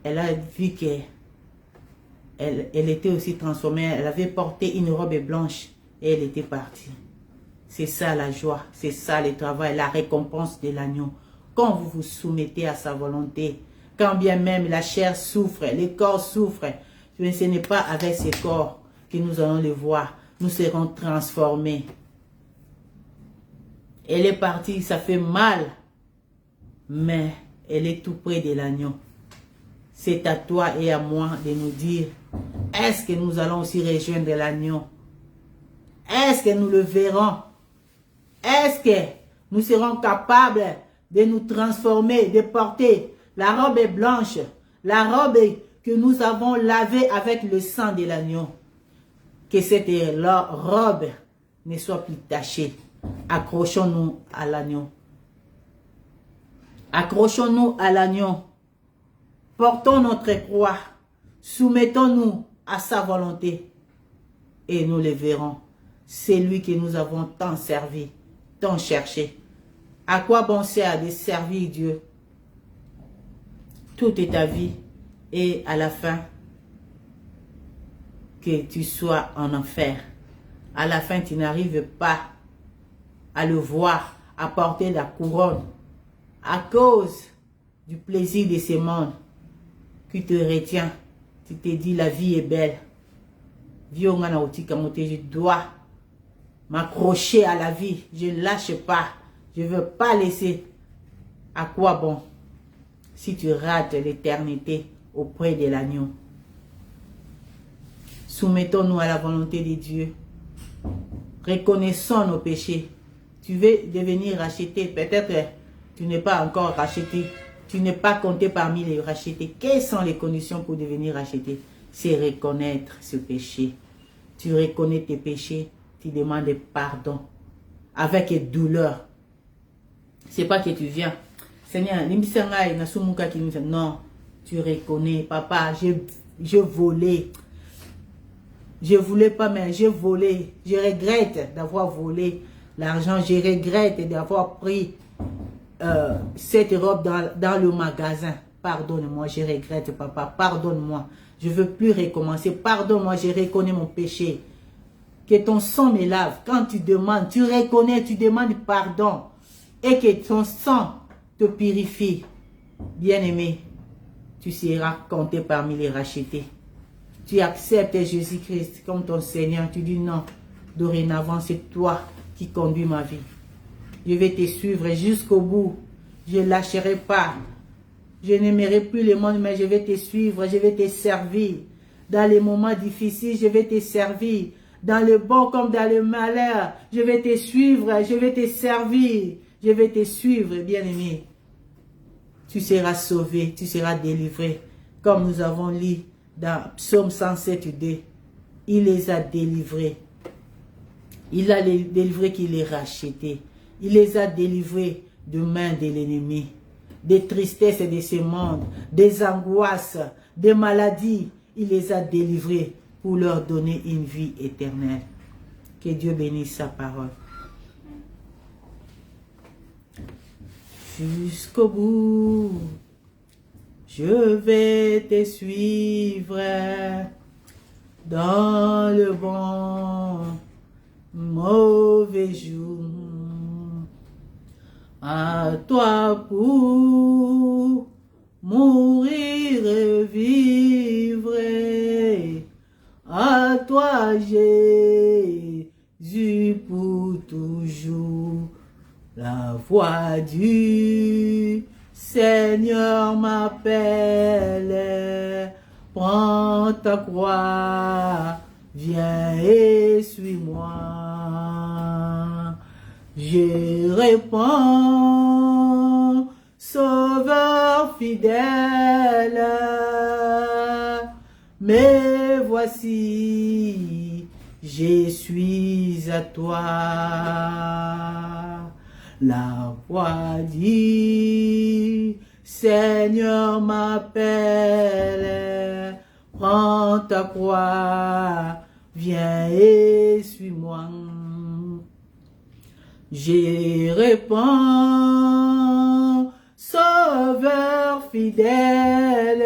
elle a vu qu'elle était aussi transformée. Elle avait porté une robe blanche et elle était partie. C'est ça la joie, c'est ça le travail, la récompense de l'agneau. Quand vous vous soumettez à sa volonté, quand bien même la chair souffre, le corps souffre, mais ce n'est pas avec ce corps que nous allons le voir. Nous serons transformés. Elle est partie, ça fait mal, mais elle est tout près de l'agneau. C'est à toi et à moi de nous dire, est-ce que nous allons aussi rejoindre l'agneau? Est-ce que nous le verrons? Est-ce que nous serons capables de nous transformer, de porter la robe blanche, la robe que nous avons lavée avec le sang de l'agneau? Que cette robe ne soit plus tachée. Accrochons-nous à l'agneau. Accrochons-nous à l'agneau. Portons notre croix. Soumettons-nous à sa volonté. Et nous le verrons. C'est lui que nous avons tant servi, tant cherché. À quoi bon sert de servir Dieu? Tout est ta vie. Et à la fin, que tu sois en enfer. À la fin, tu n'arrives pas à le voir, à porter la couronne. À cause du plaisir de ce monde qui te retient. Tu te dis la vie est belle. Je dois m'accrocher à la vie. Je ne lâche pas. Je ne veux pas laisser. À quoi bon si tu rates l'éternité auprès de l'agneau? Soumettons-nous à la volonté de Dieu. Reconnaissons nos péchés. Tu veux devenir racheté. Peut-être tu n'es pas encore racheté. Tu n'es pas compté parmi les rachetés. Quelles sont les conditions pour devenir racheté? c'est reconnaître ce péché. Tu reconnais tes péchés, tu demandes pardon avec douleur. C'est pas que tu viens. Seigneur, non, tu reconnais, papa, je volé. Je voulais pas, mais j'ai volé. Je regrette d'avoir volé l'argent. Je regrette d'avoir pris cette robe dans le magasin. Pardonne-moi, je regrette, papa. Pardonne-moi. Je ne veux plus recommencer. Pardonne-moi, je reconnais mon péché. Que ton sang me lave. Quand tu demandes, tu reconnais, tu demandes pardon. Et que ton sang te purifie. Bien-aimé, tu seras compté parmi les rachetés. Tu acceptes Jésus-Christ comme ton Seigneur. Tu dis non, dorénavant, c'est toi qui conduis ma vie. Je vais te suivre jusqu'au bout. Je ne lâcherai pas. Je n'aimerai plus le monde, mais je vais te suivre. Je vais te servir. Dans les moments difficiles, je vais te servir. Dans le bon comme dans le malheur, je vais te suivre. Je vais te servir. Je vais te suivre, bien-aimé. Tu seras sauvé. Tu seras délivré. Comme nous avons lu dans Psaume 107:2, il les a délivrés. Il a les délivrés qu'il les rachetés. Il les a délivrés de main de l'ennemi, des tristesses de ce monde, des angoisses, des maladies. Il les a délivrés pour leur donner une vie éternelle. Que Dieu bénisse sa parole. Jusqu'au bout. Je vais te suivre dans le bon, mauvais jour. À toi pour mourir et vivre. À toi Jésus pour toujours. La voix du Seigneur m'appelle, prends ta croix, viens et suis-moi. Je réponds, Sauveur fidèle, mais voici, je suis à toi. La voix dit, Seigneur m'appelle, prends ta croix, viens et suis-moi. J'y réponds, Sauveur fidèle,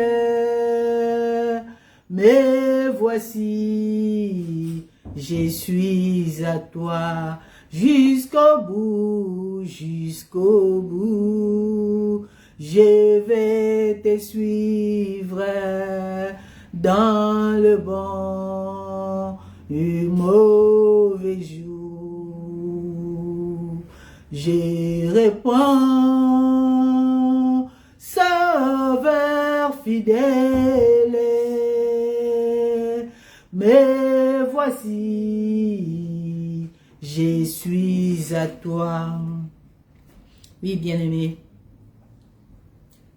mais voici, je suis à toi. Jusqu'au bout, je vais te suivre dans le bon et mauvais jour. Je réponds, Sauveur fidèle, mais voici, je suis à toi. Oui, bien-aimé,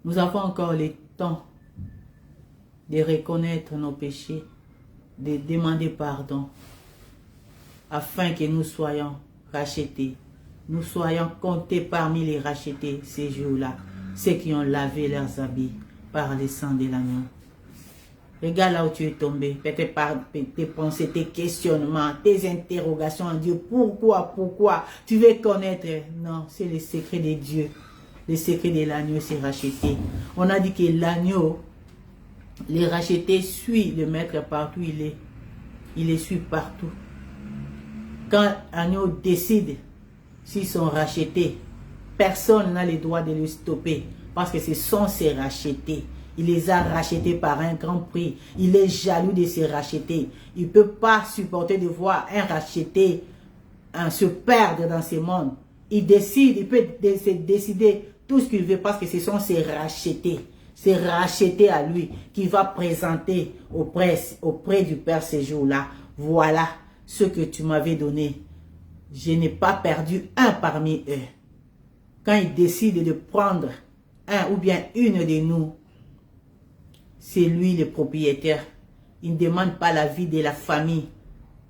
nous avons encore le temps de reconnaître nos péchés, de demander pardon, afin que nous soyons rachetés. Nous soyons comptés parmi les rachetés ces jours-là, ceux qui ont lavé leurs habits par le sang de l'agneau. Regarde là où tu es tombé, peut-être par tes pensées, tes questionnements, tes interrogations en Dieu. Pourquoi? Tu veux connaître? Non, c'est le secret de Dieu. Le secret de l'agneau, c'est racheté. On a dit que l'agneau, les rachetés suit le maître partout il est. Il les suit partout. Quand l'agneau décide, s'ils sont rachetés, personne n'a le droit de le stopper. Parce que ce sont ses rachetés. Il les a rachetés par un grand prix. Il est jaloux de se racheter. Il ne peut pas supporter de voir un racheté se perdre dans ce monde. Il décide, il peut décider tout ce qu'il veut parce que ce sont ses rachetés. C'est racheté à lui qui va présenter auprès du Père ces jours-là. Voilà ce que tu m'avais donné. Je n'ai pas perdu un parmi eux. Quand il décide de prendre un ou bien une de nous, c'est lui le propriétaire. Il ne demande pas la vie de la famille,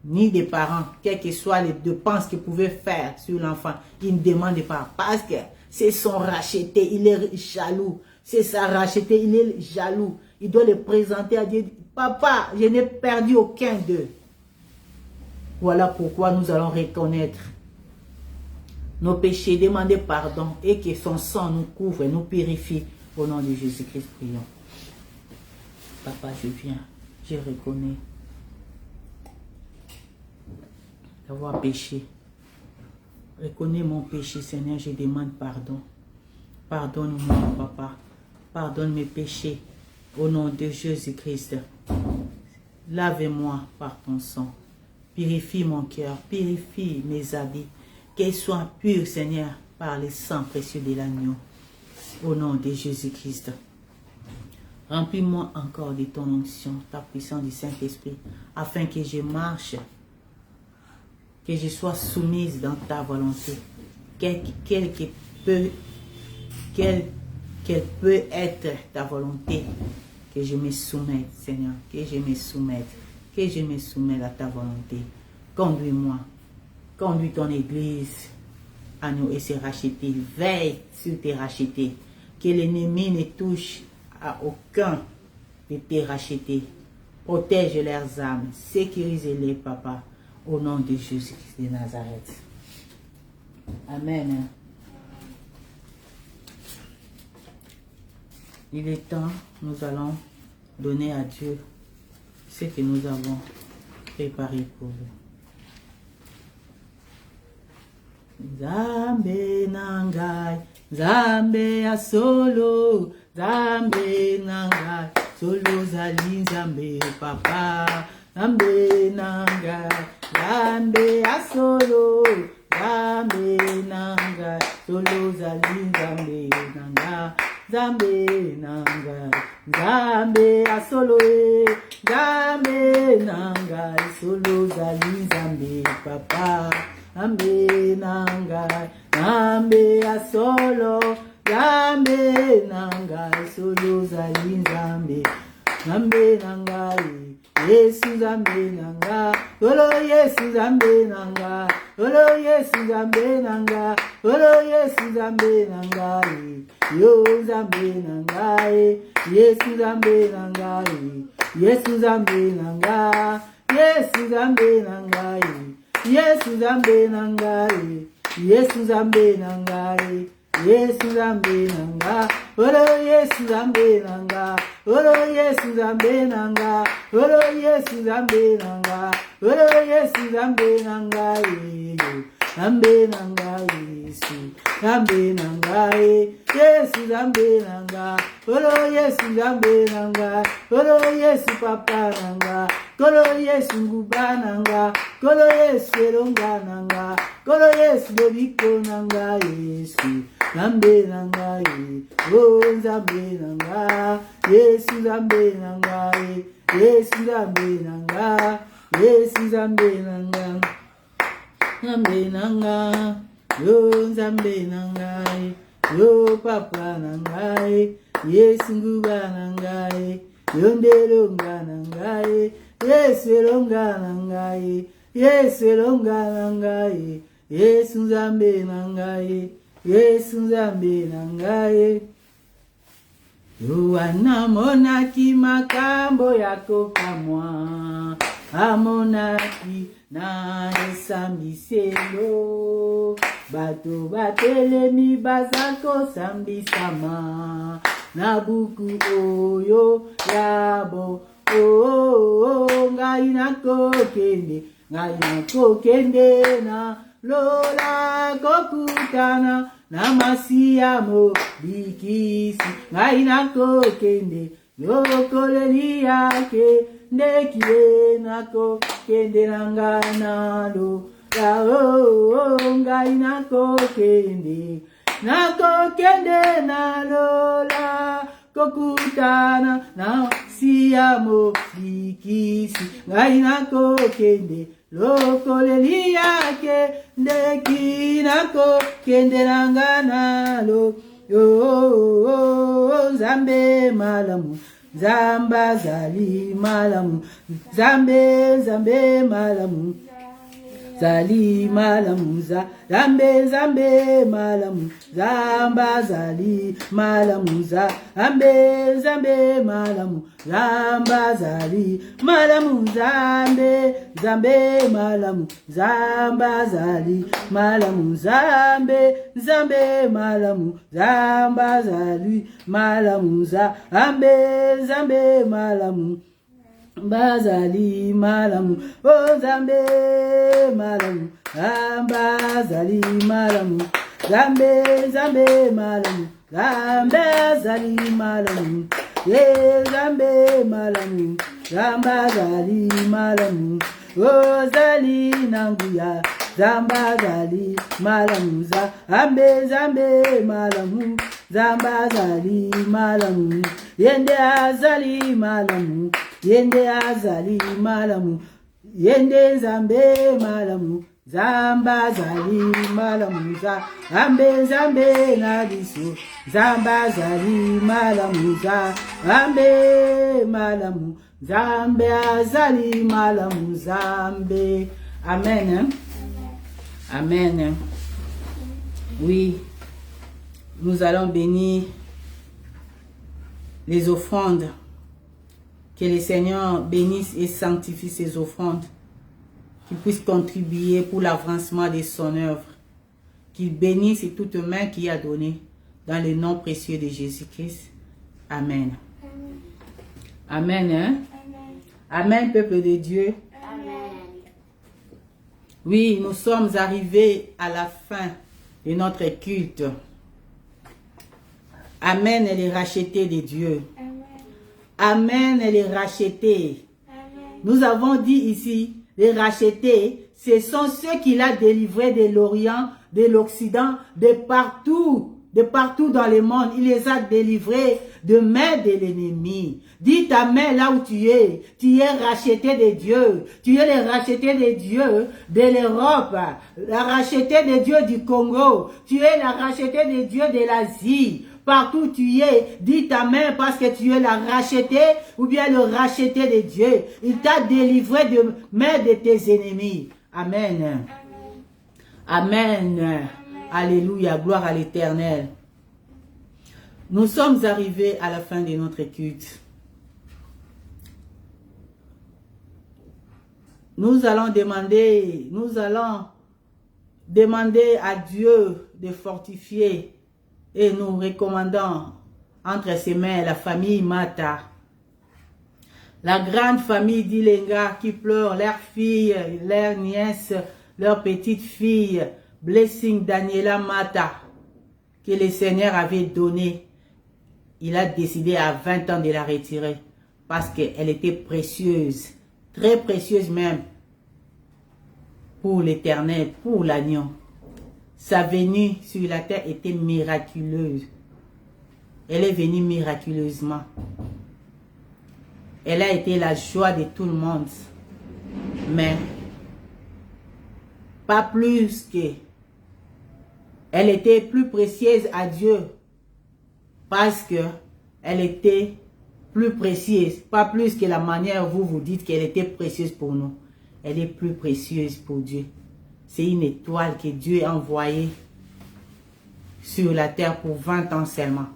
ni des parents, quelles que soient les dépenses qu'ils pouvaient faire sur l'enfant. Il ne demande pas, parce que c'est son racheté, il est jaloux. C'est sa racheté, il est jaloux. Il doit le présenter à Dieu. Papa, je n'ai perdu aucun d'eux. Voilà pourquoi nous allons reconnaître nos péchés, demander pardon et que son sang nous couvre et nous purifie. Au nom de Jésus-Christ, prions. Papa, je viens, je reconnais d'avoir péché. Reconnais mon péché, Seigneur, je demande pardon. Pardonne-moi, Papa. Pardonne mes péchés. Au nom de Jésus-Christ. Lave-moi par ton sang. Purifie mon cœur. Purifie mes habits. Qu'ils soient purs, Seigneur, par le sang précieux de l'agneau. Au nom de Jésus-Christ. Remplis-moi encore de ton onction, ta puissance du Saint-Esprit, afin que je marche, que je sois soumise dans ta volonté. Quelle peut être ta volonté, que je me soumette, Seigneur, que je me soumette à ta volonté. Conduis-moi, conduis ton Église à nous et se racheter. Veille sur tes rachetés, que l'ennemi ne touche à aucun de tes rachetés. Protège leurs âmes, sécurise-les, Papa, au nom de Jésus-Christ de Nazareth. Amen. Il est temps, nous allons donner à Dieu ce que nous avons préparé pour lui. Zambe nangai, Zambe asolo, Zambe nangai, solo zali Zambe papa, Zambe nangai, Zambe asolo, Zambe nangai, solo zali Zambe nangai, Zambe nangai, Zambe asolo, Zambe nangai, solo zali Zambe papa. Zambe nangai, Zambe asolo, Zambe nangai, solo zali Zambe, Zambe nangai, Yesu Zambe nangai, Olo Yesu Zambe nangai, Olo Yesu Zambe nangai, Olo Yesu Zambe nangai, Yo Zambe nangai, Yesu Zambe nangai, Yesu Zambe nangai, Yesu Zambe nangai. Yesu Zambe nangai, Yesu Zambe nangai, Yesu Zambe nangai, Olo Yesu Zambe nangai, Olo Yesu Zambe nangai, Olo Yesu Zambe nangai, Olo Yesu Zambe nangai, Zambe nangai, Yesu Zambe nangai, Yesu Zambe nangai, Olo Yesu Zambe nangai, Olo Yesu Papa nangai, Kolo Yesu nguba nanga, Kolo Yesu elonga nanga, Kolo Yesu bobiko nanga, Yesu Zambe nanga, oh Zambe nanga, Yesu Zambe nanga, Yesu Zambe nanga, Yesu Zambe nanga, Zambe nanga, yo Zambe nanga, yo Papa nanga, Yesu nguba nanga, yo ndelonga nanga, Yesu elonga nangai, Yesu elonga nangai, Yesu Zambe nangai, Yesu Zambe nangai. Yohana monaki makambo yako kamwa, amonaki na esambiselo, bato batelemi bazako sambisama, na buku oyo yabo. Oh, ngai nako kende na lola kokutana na masiamo bikisi, ngai nako kende yokoleli yake ndekile nako kende nangana lola. Oh, ngai nako kende na lola kokutana na siamo bikisi, ngai nako kende lokoleli yake ndeki nako kende nangana lo. Yo Zambe malamu, Zamba zali malamu. Zambe, zambe malamu. Zali malamu. Zambe, zambe malamu. Zamba zali malamu. Zambe, zambe malamu. Zamba zali malamu. Zambe, zambe malamu. Zamba zali malamu. Zambe, zambe malamu. Zamba zali malamu. Zambe, zambe malamu. Bazali malamu, oh zambe malamu, bazali malamu, zambe malamu, zali malamu, zambe malamu, zali malamu, oh zali nanguya, zali malamu, zambe malamu, zali malamu, yende azali malamu. Yende azali malamu, yende zambe malamu, zamba zali malamu, zambe nadiso, zamba zali malamu, zambe malamu, zambe azali malamu, zambe. Amen. Hein? Amen. Oui, nous allons bénir les offrandes. Que le Seigneur bénisse et sanctifie ses offrandes. Qu'il puisse contribuer pour l'avancement de son œuvre. Qu'il bénisse toute main qu'il a donnée. Dans le nom précieux de Jésus-Christ. Amen. Amen. Hein? Amen, peuple de Dieu. Amen. Oui, nous sommes arrivés à la fin de notre culte. Amen, les rachetés de Dieu. Amen, les rachetés. Amen. Nous avons dit ici, les rachetés, ce sont ceux qu'il a délivrés de l'Orient, de l'Occident, de partout dans le monde. Il les a délivrés de main de l'ennemi. Dis ta main là où tu es racheté de Dieu. Tu es le racheté de Dieu de l'Europe, la racheté de Dieu du Congo. Tu es la racheté de Dieu de l'Asie. Partout où tu es, dis ta main parce que tu es la rachetée ou bien le racheté de Dieu. Il t'a délivré de main de tes ennemis. Amen. Amen. Amen. Alléluia. Gloire à l'Éternel. Nous sommes arrivés à la fin de notre culte. Nous allons demander à Dieu de fortifier. Et nous recommandons entre ses mains la famille Mata. La grande famille d'Ilenga qui pleure leurs filles, leurs nièces, leurs petites filles. Blessing Daniela Mata que le Seigneur avait donné. Il a décidé à 20 ans de la retirer parce qu'elle était précieuse, très précieuse même pour l'Éternel, pour l'agneau. Sa venue sur la terre était miraculeuse. Elle est venue miraculeusement. Elle a été la joie de tout le monde. Mais pas plus que elle était plus précieuse à Dieu. Parce que elle était plus précieuse. Pas plus que la manière où vous dites qu'elle était précieuse pour nous. Elle est plus précieuse pour Dieu. C'est une étoile que Dieu a envoyée sur la terre pour 20 ans seulement.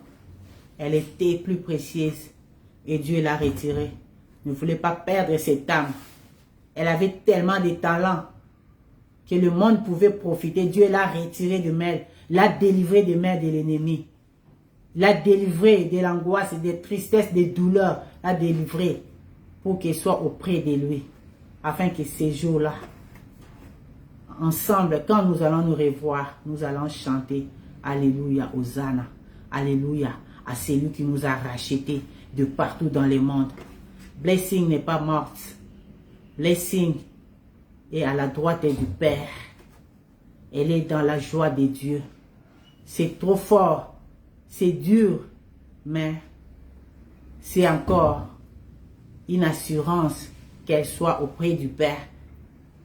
Elle était plus précieuse et Dieu l'a retirée. Ne voulait pas perdre cette âme. Elle avait tellement de talent que le monde pouvait profiter. Dieu l'a retirée de main, l'a délivrée des mains de l'ennemi. L'a délivrée de l'angoisse, des tristesses, des douleurs. L'a délivrée pour qu'elle soit auprès de lui. Afin que ces jours-là, ensemble, quand nous allons nous revoir, nous allons chanter Alléluia, Hosanna, Alléluia à celui qui nous a rachetés de partout dans le monde. Blessing n'est pas morte. Blessing est à la droite du Père. Elle est dans la joie de Dieu. C'est trop fort, c'est dur, mais c'est encore une assurance qu'elle soit auprès du Père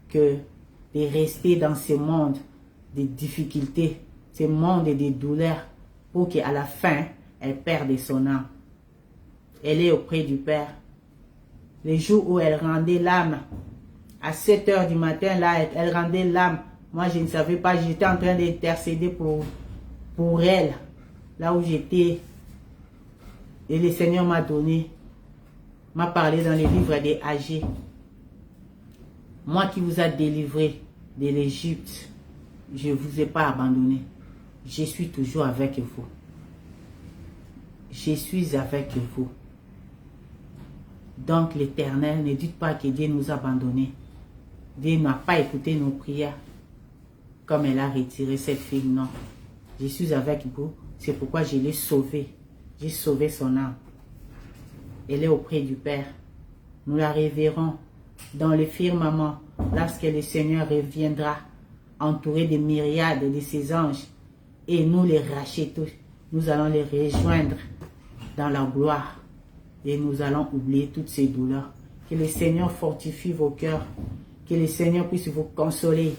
que de rester dans ce monde de difficultés, ce monde de douleurs, pour qu'à la fin, elle perde son âme. Elle est auprès du Père. Les jours où elle rendait l'âme, à 7 heures du matin, là, elle rendait l'âme. Moi, je ne savais pas, j'étais en train d'intercéder pour elle, là où j'étais. Et le Seigneur m'a donné, m'a parlé dans les livres des âgés. Moi qui vous a délivré de l'Égypte, je ne vous ai pas abandonné. Je suis toujours avec vous. Je suis avec vous. Donc l'Éternel, ne dites pas que Dieu nous a abandonnés. Dieu n'a pas écouté nos prières comme elle a retiré cette fille. Non. Je suis avec vous. C'est pourquoi je l'ai sauvée. J'ai sauvé son âme. Elle est auprès du Père. Nous la reverrons dans le firmament lorsque le Seigneur reviendra, entouré de myriades de ses anges, et nous les rachetons. Nous allons les rejoindre dans la gloire et nous allons oublier toutes ces douleurs. Que le Seigneur fortifie vos cœurs, que le Seigneur puisse vous consoler,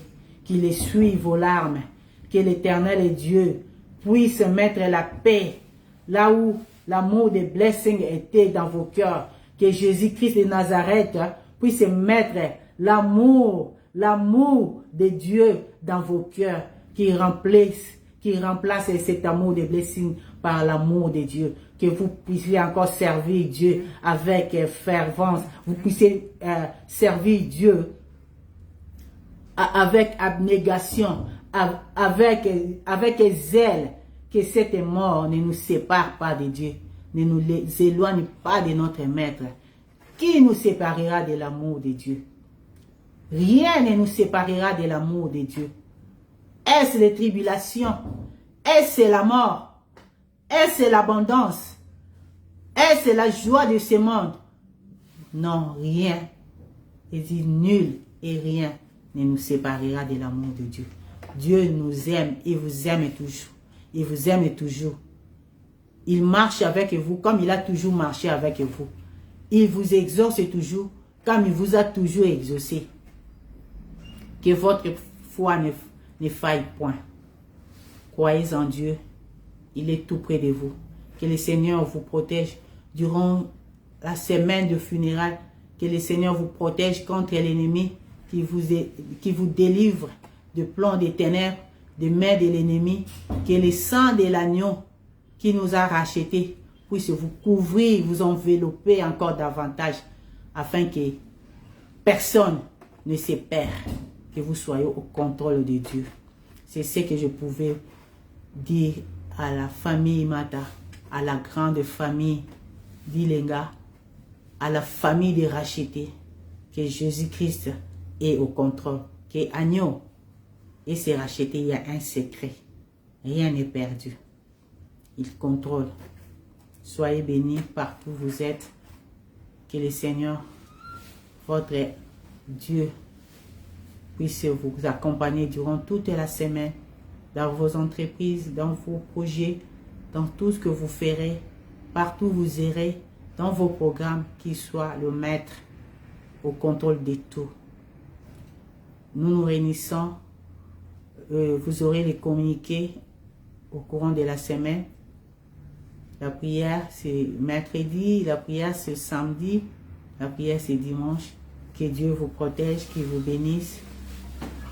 qu'il essuie vos larmes, que l'Éternel et Dieu puisse mettre la paix là où l'amour des blessings était dans vos cœurs, que Jésus-Christ de Nazareth puisse mettre l'amour de Dieu dans vos cœurs, qui remplace cet amour des blessings par l'amour de Dieu, que vous puissiez encore servir Dieu avec fervence, vous puissiez servir Dieu avec abnégation, avec zèle, que cette mort ne nous sépare pas de Dieu, ne nous éloigne pas de notre Maître. Qui nous séparera de l'amour de Dieu? Rien ne nous séparera de l'amour de Dieu. Est-ce les tribulations? Est-ce la mort? Est-ce l'abondance? Est-ce la joie de ce monde? Non, rien. Il dit nul et rien ne nous séparera de l'amour de Dieu. Dieu nous aime et vous aime toujours. Il vous aime toujours. Il marche avec vous comme il a toujours marché avec vous. Il vous exauce toujours comme il vous a toujours exaucé. Que votre foi ne faille point. Croyez en Dieu. Il est tout près de vous. Que le Seigneur vous protège durant la semaine de funérailles. Que le Seigneur vous protège contre l'ennemi qui vous délivre de plomb des ténèbres, des mains de l'ennemi. Que le sang de l'agneau qui nous a rachetés puisse vous couvrir, vous envelopper encore davantage, afin que personne ne se perd, que vous soyez au contrôle de Dieu. C'est ce que je pouvais dire à la famille Mata, à la grande famille d'Ilenga, à la famille des rachetés, que Jésus-Christ est au contrôle, que agneau et ses rachetés, il y a un secret. Rien n'est perdu. Il contrôle. Soyez bénis partout où vous êtes. Que le Seigneur, votre Dieu, puisse vous accompagner durant toute la semaine, dans vos entreprises, dans vos projets, dans tout ce que vous ferez, partout où vous irez, dans vos programmes, qu'il soit le maître au contrôle de tout. Nous nous réunissons, vous aurez les communiqués au courant de la semaine. La prière, c'est mercredi, la prière, c'est samedi, la prière, c'est dimanche. Que Dieu vous protège, qu'il vous bénisse,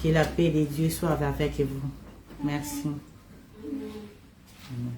que la paix de Dieu soit avec vous. Merci. Amen.